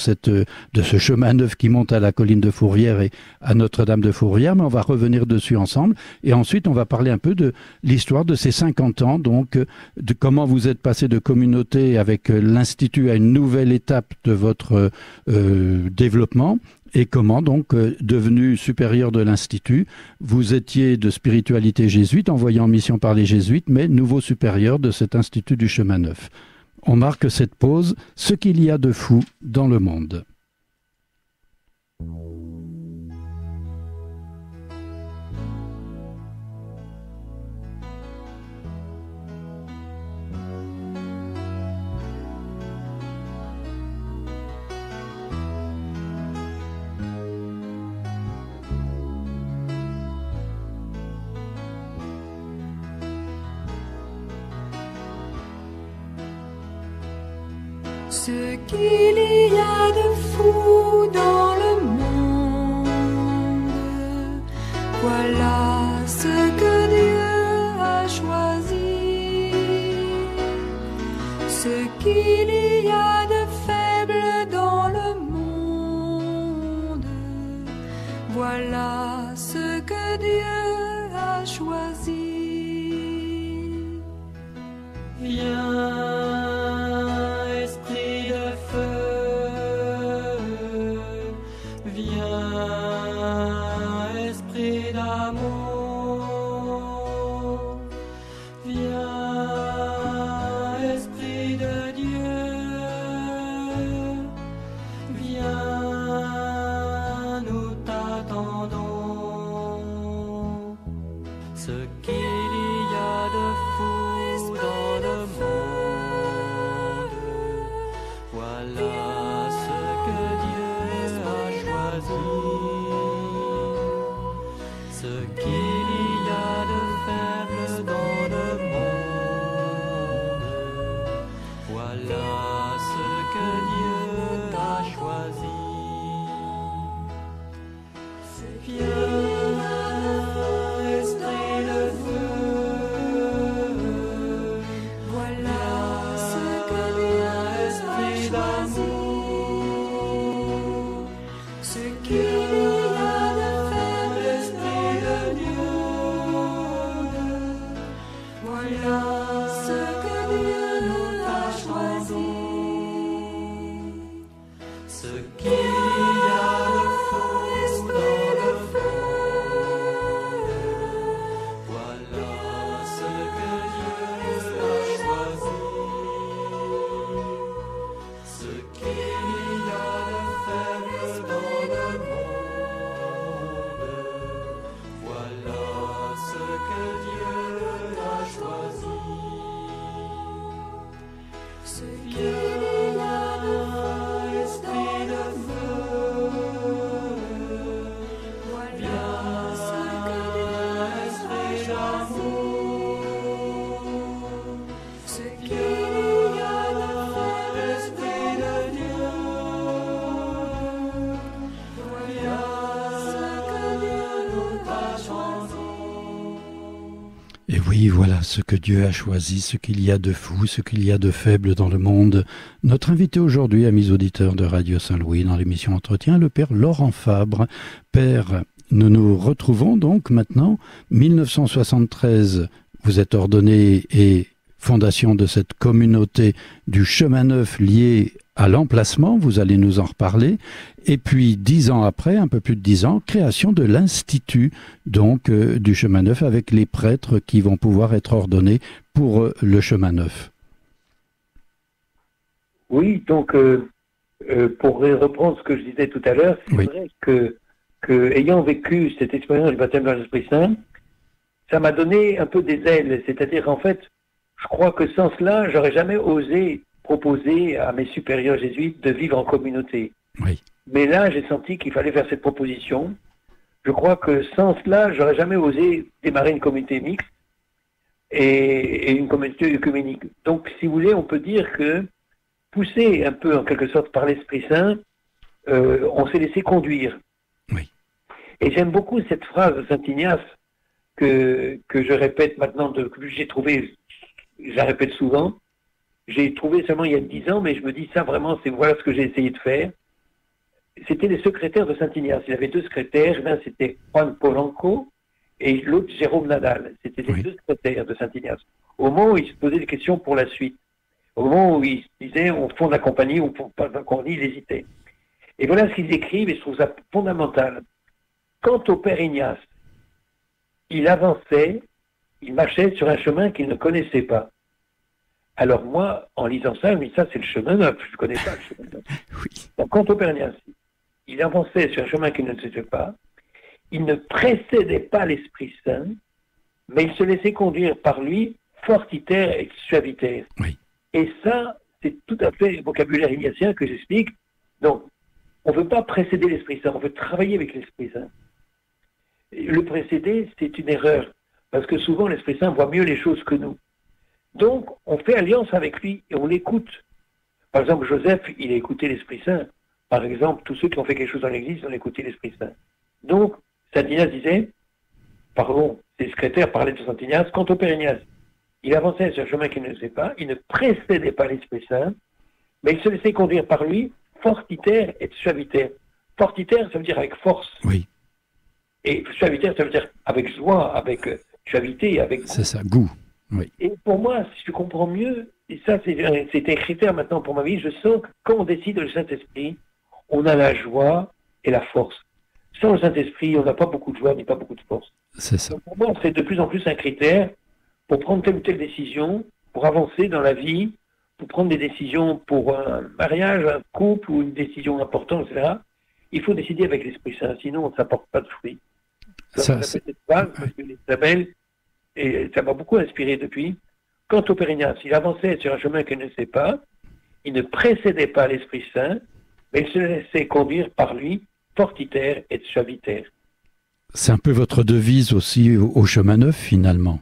Speaker 1: ce chemin neuf qui monte à la colline de Fourrières et à Notre-Dame de Fourrières, mais on va revenir dessus ensemble. Et ensuite, on va parler un peu de l'histoire de ces 50 ans, donc de comment vous êtes passé de communauté avec l'Institut à une nouvelle étape de votre développement. Et comment, donc, devenu supérieur de l'Institut, vous étiez de spiritualité jésuite, envoyé en mission par les jésuites, mais nouveau supérieur de cet Institut du chemin neuf. On marque cette pause, ce qu'il y a de fou dans le monde.
Speaker 3: Ce qu'il y a de fou dans le monde, voilà ce que Dieu a choisi. Ce qu'il y a de faible dans le monde, voilà ce que Dieu
Speaker 1: Et oui, voilà ce que Dieu a choisi, ce qu'il y a de fou, ce qu'il y a de faible dans le monde. Notre invité aujourd'hui, amis auditeurs de Radio Saint-Louis, dans l'émission Entretien, le Père Laurent Fabre. Père, nous nous retrouvons donc maintenant, 1973, vous êtes ordonné et fondation de cette communauté du Chemin Neuf liée à l'emplacement, vous allez nous en reparler. Et puis 10 ans après, un peu plus de 10 ans, création de l'Institut donc du Chemin Neuf avec les prêtres qui vont pouvoir être ordonnés pour le Chemin Neuf.
Speaker 2: Oui, donc pour reprendre ce que je disais tout à l'heure, c'est vrai que ayant vécu cette expérience du baptême dans l'Esprit Saint, ça m'a donné un peu des ailes. C'est-à-dire, en fait, je crois que sans cela, j'aurais jamais osé proposer à mes supérieurs jésuites de vivre en communauté.
Speaker 1: Oui. Mais
Speaker 2: là, j'ai senti qu'il fallait faire cette proposition. Je crois que sans cela, j'aurais jamais osé démarrer une communauté mixte et une communauté œcuménique. Donc, si vous voulez, on peut dire que, poussé un peu en quelque sorte par l'Esprit Saint, on s'est laissé conduire.
Speaker 1: Oui.
Speaker 2: Et j'aime beaucoup cette phrase de Saint Ignace que je répète maintenant, que j'ai trouvé, je la répète souvent. J'ai trouvé seulement il y a 10 ans, mais je me dis ça vraiment, voilà ce que j'ai essayé de faire. C'était les secrétaires de Saint Ignace. Il avait 2 secrétaires, l'un c'était Juan Polanco et l'autre Jérôme Nadal. C'était les 2 secrétaires de Saint Ignace. Au moment où ils se posaient des questions pour la suite, au moment où ils se disaient on fonde la compagnie ou on fonde pas la compagnie, ils hésitaient. Et voilà ce qu'ils écrivent et je trouve ça fondamental. Quant au Père Ignace, il avançait, il marchait sur un chemin qu'il ne connaissait pas. Alors moi, en lisant ça, je me dis ça c'est le chemin neuf, je ne connais pas le chemin neuf.
Speaker 1: Oui.
Speaker 2: Donc quant au Père Ignace, il avançait sur un chemin qu'il ne savait pas, il ne précédait pas l'Esprit Saint, mais il se laissait conduire par lui, fortiter et suaviter.
Speaker 1: Oui.
Speaker 2: Et ça, c'est tout à fait le vocabulaire ignatien que j'explique. Donc, on ne veut pas précéder l'Esprit Saint, on veut travailler avec l'Esprit Saint. Le précéder, c'est une erreur, parce que souvent l'Esprit Saint voit mieux les choses que nous. Donc, on fait alliance avec lui et on l'écoute. Par exemple, Joseph, il a écouté l'Esprit Saint. Par exemple, tous ceux qui ont fait quelque chose dans l'Église ont écouté l'Esprit Saint. Donc, Saint Ignace disait, ses secrétaires parlaient de Saint Ignace, quant au Père Ignace, il avançait sur un chemin qu'il ne sait pas, il ne précédait pas l'Esprit Saint, mais il se laissait conduire par lui, fortiter et suaviter. Fortiter, ça veut dire avec force.
Speaker 1: Oui.
Speaker 2: Et suaviter, ça veut dire avec joie, avec suavité, avec goût.
Speaker 1: C'est ça, goût. Oui.
Speaker 2: Et pour moi, si je comprends mieux, et ça c'est un critère maintenant pour ma vie, je sens que quand on décide le Saint-Esprit, on a la joie et la force. Sans le Saint-Esprit, on n'a pas beaucoup de joie, ni pas beaucoup de force.
Speaker 1: C'est ça.
Speaker 2: Donc pour moi, c'est de plus en plus un critère pour prendre telle ou telle décision, pour avancer dans la vie, pour prendre des décisions pour un mariage, un couple ou une décision importante, etc. Il faut décider avec l'Esprit Saint, sinon ça ne porte pas de fruits. Ça, cette phrase, parce qu'elle est très belle, et ça m'a beaucoup inspiré depuis. Quant au Père Ignace, il avançait sur un chemin qu'il ne sait pas, il ne précédait pas l'Esprit Saint, mais il se laissait conduire par lui, fortiter et suaviter.
Speaker 1: C'est un peu votre devise aussi au Chemin Neuf, finalement.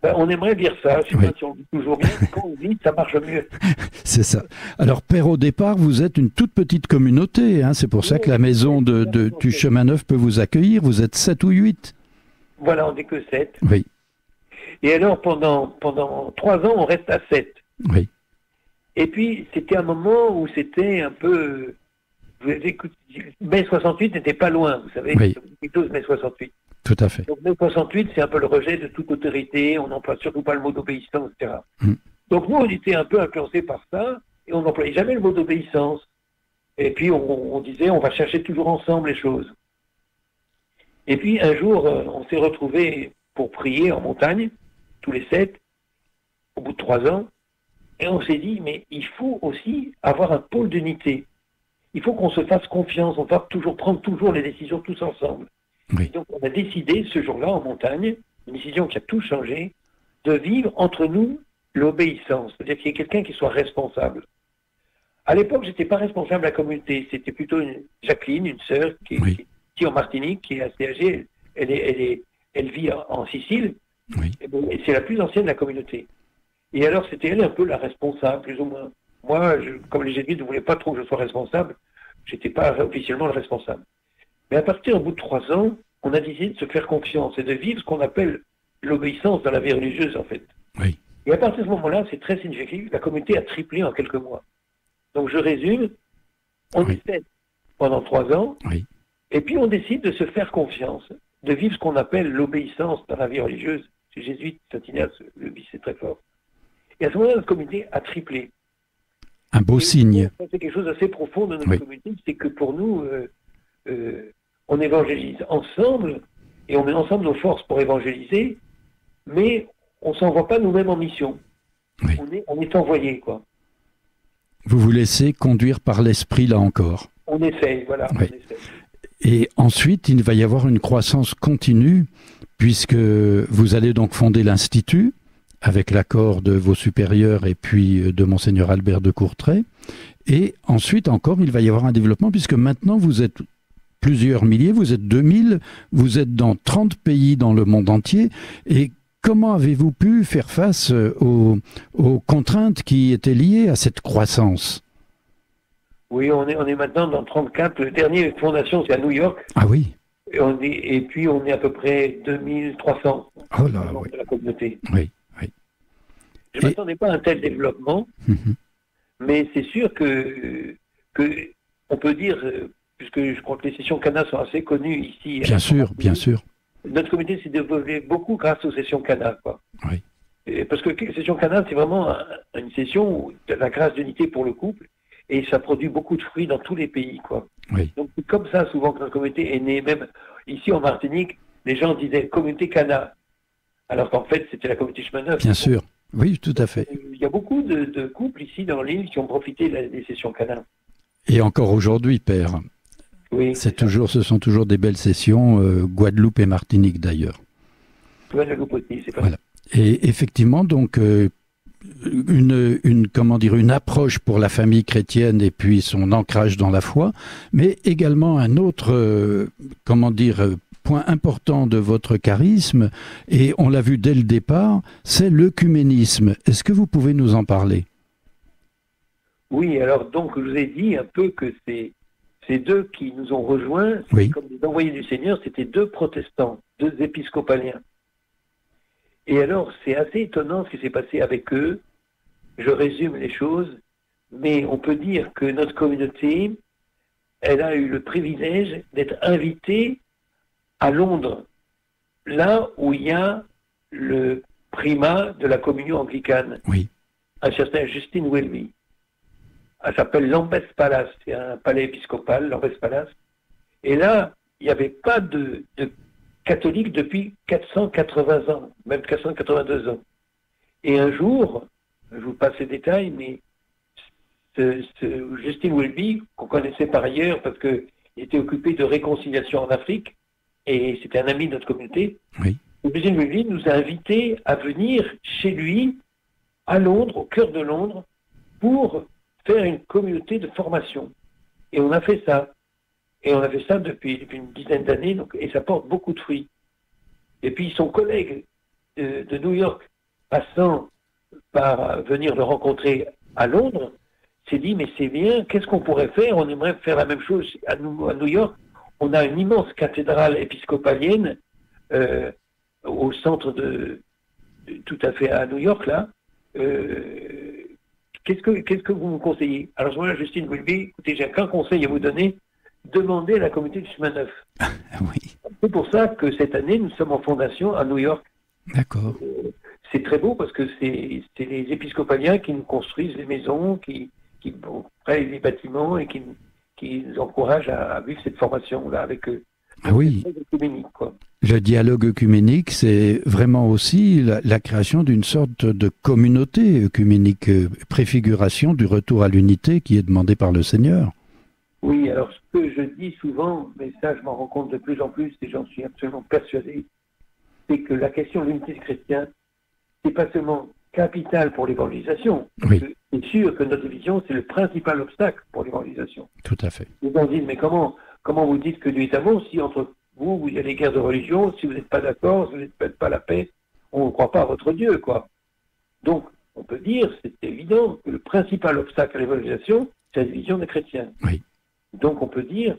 Speaker 2: Ben, on aimerait dire ça, je ne sais
Speaker 1: Oui.
Speaker 2: pas si on le dit toujours bien, mais quand on le dit, ça marche mieux.
Speaker 1: C'est ça. Alors, Père, au départ, vous êtes une toute petite communauté. Hein. C'est pour ça que la maison du Chemin Neuf peut vous accueillir. Vous êtes 7 ou 8.
Speaker 2: Voilà, on n'est que 7.
Speaker 1: Oui,
Speaker 2: Et alors, pendant 3 ans, on reste à 7.
Speaker 1: oui,
Speaker 2: Et puis, c'était un moment où c'était un peu... Vous avez écouté, mai 68 n'était pas loin, vous savez,
Speaker 1: Oui.
Speaker 2: 12 mai 68.
Speaker 1: tout à fait.
Speaker 2: Donc mai 68, c'est un peu le rejet de toute autorité, on n'emploie surtout pas le mot d'obéissance, etc.
Speaker 1: Mm.
Speaker 2: Donc nous, on était un peu influencés par ça, et on n'employait jamais le mot d'obéissance. Et puis on disait, on va chercher toujours ensemble les choses. Et puis un jour, on s'est retrouvés pour prier en montagne, tous les 7, au bout de 3 ans, et on s'est dit, mais il faut aussi avoir un pôle d'unité. Il faut qu'on se fasse confiance, on va prendre toujours les décisions tous ensemble.
Speaker 1: Oui.
Speaker 2: Donc on a décidé ce jour-là en montagne, une décision qui a tout changé, de vivre entre nous l'obéissance, c'est-à-dire qu'il y ait quelqu'un qui soit responsable. À l'époque, j'étais pas responsable de la communauté, c'était plutôt Jacqueline, une sœur qui est en Martinique, qui est assez âgée, elle vit en Sicile,
Speaker 1: Oui.
Speaker 2: et c'est la plus ancienne de la communauté. Et alors c'était elle un peu la responsable, plus ou moins. Moi, comme les jésuites ne voulaient pas trop que je sois responsable, j'étais pas officiellement le responsable. Mais à partir au bout de 3 ans, on a décidé de se faire confiance et de vivre ce qu'on appelle l'obéissance dans la vie religieuse, en fait.
Speaker 1: Oui.
Speaker 2: Et à partir de ce moment-là, c'est très significatif, la communauté a triplé en quelques mois. Donc je résume, on
Speaker 1: Oui.
Speaker 2: est 7 pendant 3 ans,
Speaker 1: Oui.
Speaker 2: et puis on décide de se faire confiance, de vivre ce qu'on appelle l'obéissance dans la vie religieuse. Chez Jésuite, Saint Ignace, le vit, c'est très fort. Et à ce moment-là, notre communauté a triplé.
Speaker 1: Un beau signe.
Speaker 2: C'est quelque chose d'assez profond de notre
Speaker 1: Oui.
Speaker 2: communauté, c'est que pour nous, on évangélise ensemble, et on met ensemble nos forces pour évangéliser, mais on ne s'envoie pas nous-mêmes en mission.
Speaker 1: Oui.
Speaker 2: On est envoyé, quoi.
Speaker 1: Vous vous laissez conduire par l'esprit, là encore.
Speaker 2: On essaye, voilà.
Speaker 1: Oui.
Speaker 2: On essaye.
Speaker 1: Et ensuite, il va y avoir une croissance continue, puisque vous allez donc fonder l'Institut, avec l'accord de vos supérieurs et puis de Monseigneur Albert de Courtrai. Et ensuite encore, il va y avoir un développement, puisque maintenant vous êtes plusieurs milliers, vous êtes 2000, vous êtes dans 30 pays dans le monde entier. Et comment avez-vous pu faire face aux contraintes qui étaient liées à cette croissance?
Speaker 2: Oui, on est maintenant dans 34. Le dernier fondation, c'est à New York.
Speaker 1: Ah oui.
Speaker 2: Et puis, on est à peu près 2300
Speaker 1: Oh là, oui.
Speaker 2: de la communauté.
Speaker 1: Oui, oui.
Speaker 2: Je ne m'attendais pas à un tel développement, mais c'est sûr que on peut dire, puisque je crois que les sessions Cana sont assez connues ici.
Speaker 1: Bien sûr, bien sûr.
Speaker 2: Notre communauté s'est développée beaucoup grâce aux sessions Cana, quoi.
Speaker 1: Oui.
Speaker 2: Et parce que session Cana, c'est vraiment une session où il y a la grâce d'unité pour le couple, et ça produit beaucoup de fruits dans tous les pays, quoi.
Speaker 1: Oui.
Speaker 2: Donc c'est comme ça souvent que notre communauté est née. Même ici en Martinique, les gens disaient communauté Cana, alors qu'en fait c'était la communauté Chemin Neuf.
Speaker 1: Bien sûr. Oui, tout à fait.
Speaker 2: Il y a beaucoup de couples ici dans l'île qui ont profité des sessions Cana.
Speaker 1: Et encore aujourd'hui, Père,
Speaker 2: Oui.
Speaker 1: ce sont toujours des belles sessions, Guadeloupe et Martinique d'ailleurs.
Speaker 2: Guadeloupe aussi, c'est pas
Speaker 1: Voilà. Et effectivement, donc, une approche pour la famille chrétienne et puis son ancrage dans la foi, mais également un autre, point important de votre charisme, et on l'a vu dès le départ, c'est l'œcuménisme. Est-ce que vous pouvez nous en parler?
Speaker 2: Oui, alors donc je vous ai dit un peu que ces deux qui nous ont rejoints,
Speaker 1: Oui.
Speaker 2: comme des envoyés du Seigneur, c'était 2 protestants, 2 épiscopaliens. Et alors c'est assez étonnant ce qui s'est passé avec eux. Je résume les choses, mais on peut dire que notre communauté, elle a eu le privilège d'être invitée à Londres, là où il y a le primat de la communion anglicane,
Speaker 1: Oui.
Speaker 2: un certain Justin Welby. Elle s'appelle Lambeth Palace, c'est un palais épiscopal, Lambeth Palace. Et là, il n'y avait pas de catholiques depuis 480 ans, même 482 ans. Et un jour, je vous passe les détails, mais ce Justin Welby, qu'on connaissait par ailleurs parce qu'il était occupé de réconciliation en Afrique, et c'était un ami de notre communauté,
Speaker 1: Oui.
Speaker 2: Justin Welby nous a invités à venir chez lui, à Londres, au cœur de Londres, pour faire une communauté de formation. Et on a fait ça. Et on a fait ça depuis une dizaine d'années, et ça porte beaucoup de fruits. Et puis son collègue de New York, passant par venir le rencontrer à Londres, s'est dit, mais c'est bien, qu'est-ce qu'on pourrait faire? On aimerait faire la même chose à New York. On a une immense cathédrale épiscopalienne au centre tout à fait à New York, là. Qu'est-ce que vous me conseillez? Alors, à ce moment-là, Justine Welby, écoutez, j'ai qu'un conseil à vous donner, demandez à la communauté du chemin neuf.
Speaker 1: Oui.
Speaker 2: C'est pour ça que cette année, nous sommes en fondation à New York.
Speaker 1: D'accord.
Speaker 2: C'est très beau parce que c'est les épiscopaliens qui nous construisent les maisons, qui prêtent les bâtiments et qui nous encouragent à vivre cette formation-là avec eux.
Speaker 1: Ah oui.
Speaker 2: C'est très œcuménique, quoi.
Speaker 1: Le dialogue œcuménique, c'est vraiment aussi la création d'une sorte de communauté œcuménique, préfiguration du retour à l'unité qui est demandé par le Seigneur.
Speaker 2: Oui, alors ce que je dis souvent, mais ça je m'en rends compte de plus en plus et j'en suis absolument persuadé, c'est que la question de l'unité des chrétiens, c'est pas seulement capital pour l'évangélisation.
Speaker 1: Oui.
Speaker 2: C'est sûr que notre vision, c'est le principal obstacle pour l'évangélisation.
Speaker 1: Tout à fait.
Speaker 2: Les gens disent, mais comment vous dites que Dieu est amour si entre vous, il y a des guerres de religion, si vous n'êtes pas d'accord, si vous n'êtes pas la paix, on ne croit pas à votre Dieu, quoi. Donc, on peut dire, c'est évident, que le principal obstacle à l'évangélisation, c'est la division des chrétiens.
Speaker 1: Oui.
Speaker 2: Donc, on peut dire,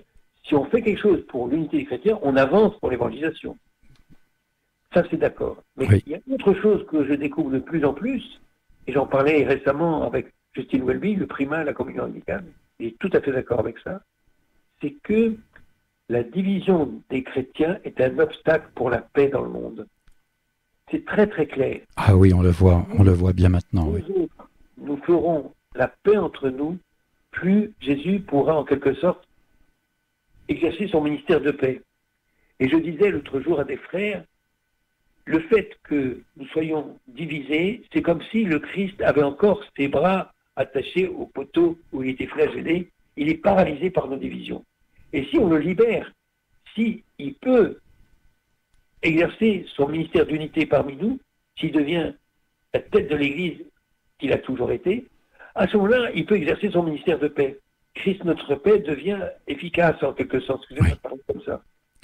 Speaker 2: si on fait quelque chose pour l'unité des chrétiens, on avance pour l'évangélisation. Ça, c'est d'accord. Mais
Speaker 1: oui.
Speaker 2: il y a autre chose que je découvre de plus en plus, et j'en parlais récemment avec Justine Welby, le primat de la communion anglicane, et tout à fait d'accord avec ça, c'est que la division des chrétiens est un obstacle pour la paix dans le monde. C'est très très clair.
Speaker 1: Ah oui, on le voit bien maintenant. Oui.
Speaker 2: Nous ferons la paix entre nous, plus Jésus pourra en quelque sorte exercer son ministère de paix. Et je disais l'autre jour à des frères, le fait que nous soyons divisés, c'est comme si le Christ avait encore ses bras attachés au poteau où il était flagellé. Il est paralysé par nos divisions. Et si on le libère, s'il peut exercer son ministère d'unité parmi nous, s'il devient la tête de l'Église qu'il a toujours été, à ce moment-là, il peut exercer son ministère de paix. Christ, notre paix, devient efficace en quelque sorte. Excusez-moi de parler comme ça.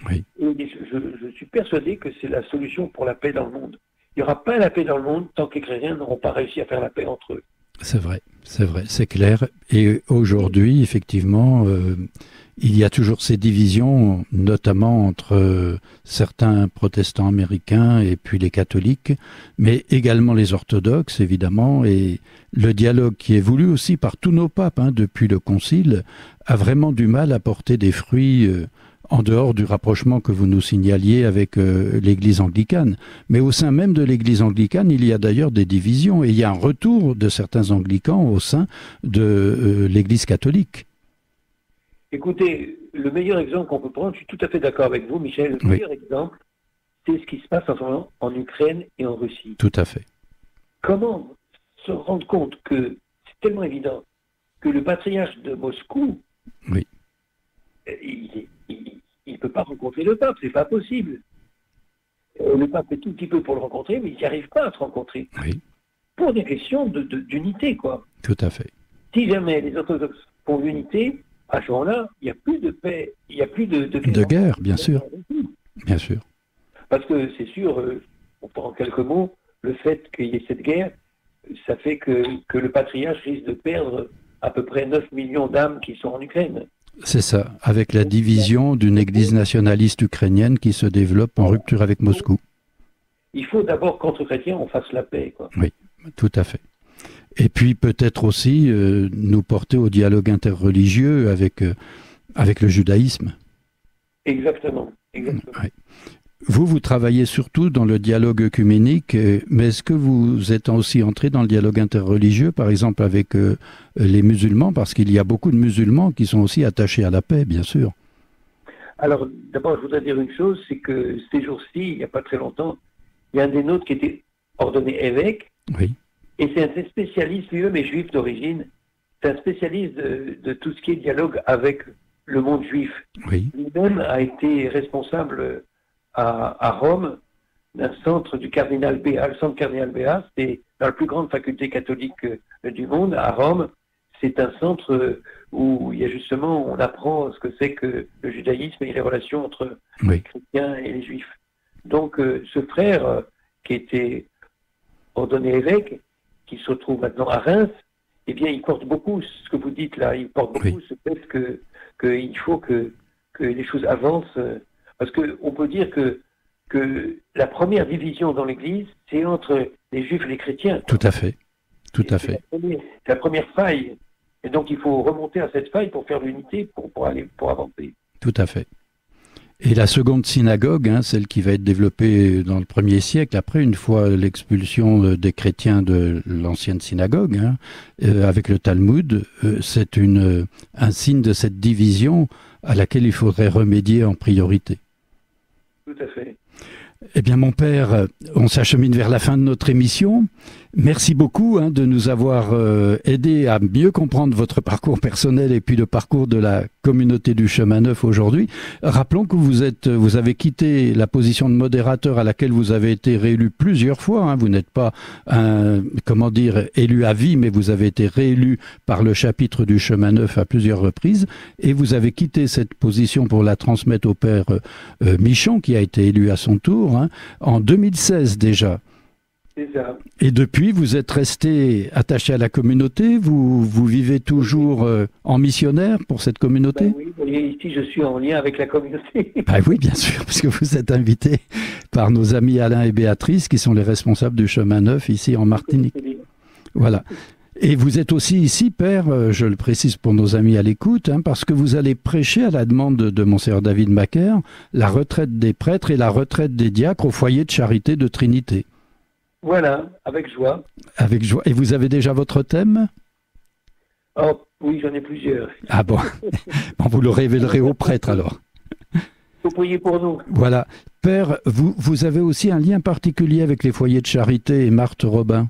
Speaker 1: Oui.
Speaker 2: Et je suis persuadé que c'est la solution pour la paix dans le monde. Il n'y aura pas la paix dans le monde tant que les chrétiens n'auront pas réussi à faire la paix entre eux.
Speaker 1: C'est vrai, c'est clair. Et aujourd'hui, effectivement, il y a toujours ces divisions, notamment entre certains protestants américains et puis les catholiques, mais également les orthodoxes, évidemment. Et le dialogue qui est voulu aussi par tous nos papes, depuis le Concile, a vraiment du mal à porter des fruits en dehors du rapprochement que vous nous signaliez avec l'Église anglicane. Mais au sein même de l'Église anglicane, il y a d'ailleurs des divisions et il y a un retour de certains anglicans au sein de l'Église catholique.
Speaker 2: Écoutez, le meilleur exemple qu'on peut prendre, je suis tout à fait d'accord avec vous, Michel, le meilleur exemple, c'est ce qui se passe en ce moment en Ukraine et en Russie.
Speaker 1: Tout à fait.
Speaker 2: Comment se rendre compte que c'est tellement évident que le patriarche de Moscou,
Speaker 1: oui.
Speaker 2: Il ne peut pas rencontrer le pape, c'est pas possible. Le pape fait tout petit peu pour le rencontrer, mais il n'y arrive pas à se rencontrer.
Speaker 1: Oui.
Speaker 2: Pour des questions d'unité, quoi.
Speaker 1: Tout à fait.
Speaker 2: Si jamais les orthodoxes font l'unité, à ce moment-là, il n'y a plus de paix, il n'y a plus de
Speaker 1: guerre, bien sûr. Bien sûr.
Speaker 2: Parce que c'est sûr, en quelques mots, le fait qu'il y ait cette guerre, ça fait que le patriarche risque de perdre à peu près 9 millions d'âmes qui sont en Ukraine.
Speaker 1: C'est ça, avec la division d'une église nationaliste ukrainienne qui se développe en rupture avec Moscou.
Speaker 2: Il faut d'abord qu'entre chrétiens, on fasse la paix, quoi.
Speaker 1: Oui, tout à fait. Et puis peut-être aussi nous porter au dialogue interreligieux avec le judaïsme.
Speaker 2: Exactement.
Speaker 1: Oui. Vous travaillez surtout dans le dialogue œcuménique, mais est-ce que vous êtes aussi entré dans le dialogue interreligieux, par exemple avec les musulmans, parce qu'il y a beaucoup de musulmans qui sont aussi attachés à la paix, bien sûr.
Speaker 2: Alors, d'abord, je voudrais dire une chose, c'est que ces jours-ci, il n'y a pas très longtemps, il y a un des nôtres qui était ordonné évêque,
Speaker 1: oui.
Speaker 2: Et c'est un spécialiste, lui-même est juif d'origine, c'est un spécialiste de tout ce qui est dialogue avec le monde juif.
Speaker 1: Oui.
Speaker 2: Lui-même a été responsable à Rome d'un centre du cardinal Béat. Le centre cardinal Béat, c'est dans la plus grande faculté catholique du monde, à Rome. C'est un centre où il y a justement, on apprend ce que c'est que le judaïsme et les relations entre les chrétiens et les juifs. Donc ce frère qui était ordonné évêque, qui se trouve maintenant à Reims, eh bien, il porte beaucoup ce que vous dites là, il porte beaucoup ce fait qu'il faut que les choses avancent, parce qu'on peut dire que la première division dans l'Église, c'est entre les Juifs et les chrétiens.
Speaker 1: Tout à fait, tout à fait.
Speaker 2: C'est la première faille, et donc il faut remonter à cette faille pour faire l'unité, pour avancer.
Speaker 1: Tout à fait. Et la seconde synagogue, celle qui va être développée dans le 1er siècle, après, une fois l'expulsion des chrétiens de l'ancienne synagogue, avec le Talmud, c'est un signe de cette division à laquelle il faudrait remédier en priorité.
Speaker 2: Tout à fait.
Speaker 1: Eh bien, mon père, on s'achemine vers la fin de notre émission. Merci beaucoup de nous avoir aidé à mieux comprendre votre parcours personnel et puis le parcours de la communauté du Chemin Neuf aujourd'hui. Rappelons que vous avez quitté la position de modérateur à laquelle vous avez été réélu plusieurs fois. Vous n'êtes pas élu à vie, mais vous avez été réélu par le chapitre du Chemin Neuf à plusieurs reprises. Et vous avez quitté cette position pour la transmettre au père Michon, qui a été élu à son tour, en 2016 déjà. Et depuis, vous êtes resté attaché à la communauté, vous vivez toujours en missionnaire pour cette communauté?
Speaker 2: Oui, ici je suis en lien avec la communauté.
Speaker 1: Oui, bien sûr, parce que vous êtes invité par nos amis Alain et Béatrice, qui sont les responsables du Chemin Neuf ici en Martinique. Voilà. Et vous êtes aussi ici, Père, je le précise pour nos amis à l'écoute, parce que vous allez prêcher à la demande de Monseigneur David Macaire la retraite des prêtres et la retraite des diacres au foyer de charité de Trinité.
Speaker 2: Voilà, avec joie.
Speaker 1: Avec joie. Et vous avez déjà votre thème?
Speaker 2: Oh, oui, j'en ai plusieurs.
Speaker 1: Ah bon, vous le révélerez aux prêtres alors.
Speaker 2: Vous priez pour nous.
Speaker 1: Voilà. Père, vous avez aussi un lien particulier avec les foyers de charité et Marthe Robin?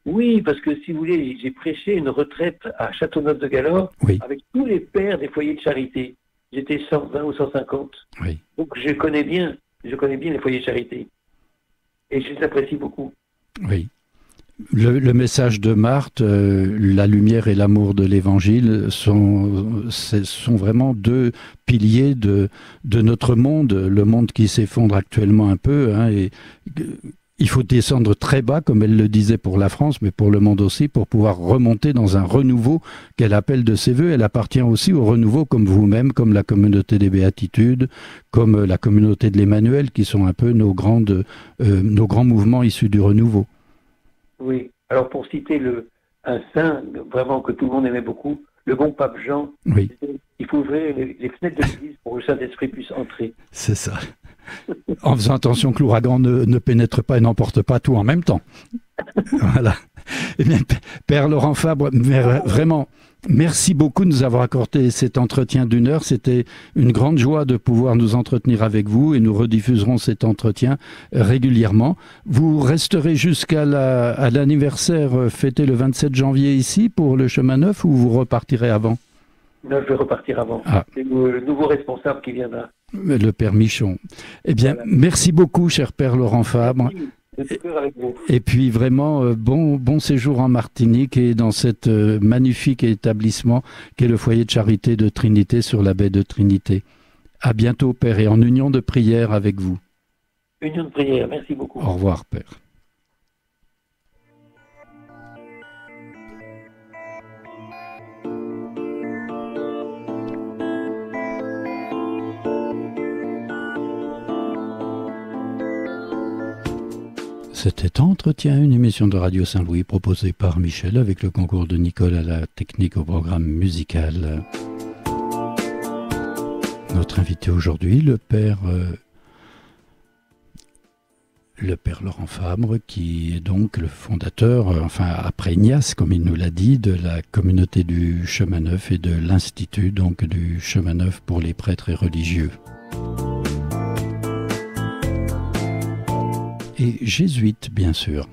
Speaker 2: Oui, parce que si vous voulez, j'ai prêché une retraite à Châteauneuf-de-Galore avec tous les pères des foyers de charité. J'étais 120 ou 150.
Speaker 1: Oui.
Speaker 2: Donc je connais bien les foyers de charité. Et je les apprécie beaucoup.
Speaker 1: Oui. Le message de Marthe, la lumière et l'amour de l'Évangile sont vraiment deux piliers de notre monde, le monde qui s'effondre actuellement un peu. Et il faut descendre très bas, comme elle le disait pour la France, mais pour le monde aussi, pour pouvoir remonter dans un renouveau qu'elle appelle de ses voeux. Elle appartient aussi au renouveau comme vous-même, comme la communauté des Béatitudes, comme la communauté de l'Emmanuel, qui sont un peu nos grands mouvements issus du renouveau. Oui.
Speaker 2: Alors pour citer un saint, vraiment que tout le monde aimait beaucoup, le bon pape Jean, il faut ouvrir les fenêtres de l'église pour que le Saint-Esprit puisse entrer.
Speaker 1: C'est ça. En faisant attention que l'ouragan ne pénètre pas et n'emporte pas tout en même temps. Voilà. Eh bien, Père Laurent Fabre, vraiment, merci beaucoup de nous avoir accordé cet entretien d'1 heure. C'était une grande joie de pouvoir nous entretenir avec vous et nous rediffuserons cet entretien régulièrement. Vous resterez jusqu'à l'anniversaire fêté le 27 janvier ici pour le Chemin Neuf ou vous repartirez avant?
Speaker 2: Non, je vais repartir avant. C'est le nouveau responsable qui viendra.
Speaker 1: Le Père Michon. Eh bien, merci beaucoup, cher Père Laurent Fabre. Et puis vraiment, bon séjour en Martinique et dans cet magnifique établissement qu'est le foyer de charité de Trinité sur la baie de Trinité. À bientôt, Père, et en union de prière avec vous.
Speaker 2: Union de prière, merci beaucoup.
Speaker 1: Au revoir, Père. C'était Entretien, une émission de Radio Saint-Louis proposée par Michel avec le concours de Nicole à la technique au programme musical. Notre invité aujourd'hui, le Père Laurent Fabre, qui est donc le fondateur, après Ignace, comme il nous l'a dit, de la communauté du Chemin Neuf et de l'Institut donc du Chemin Neuf pour les prêtres et religieux. Et jésuite, bien sûr.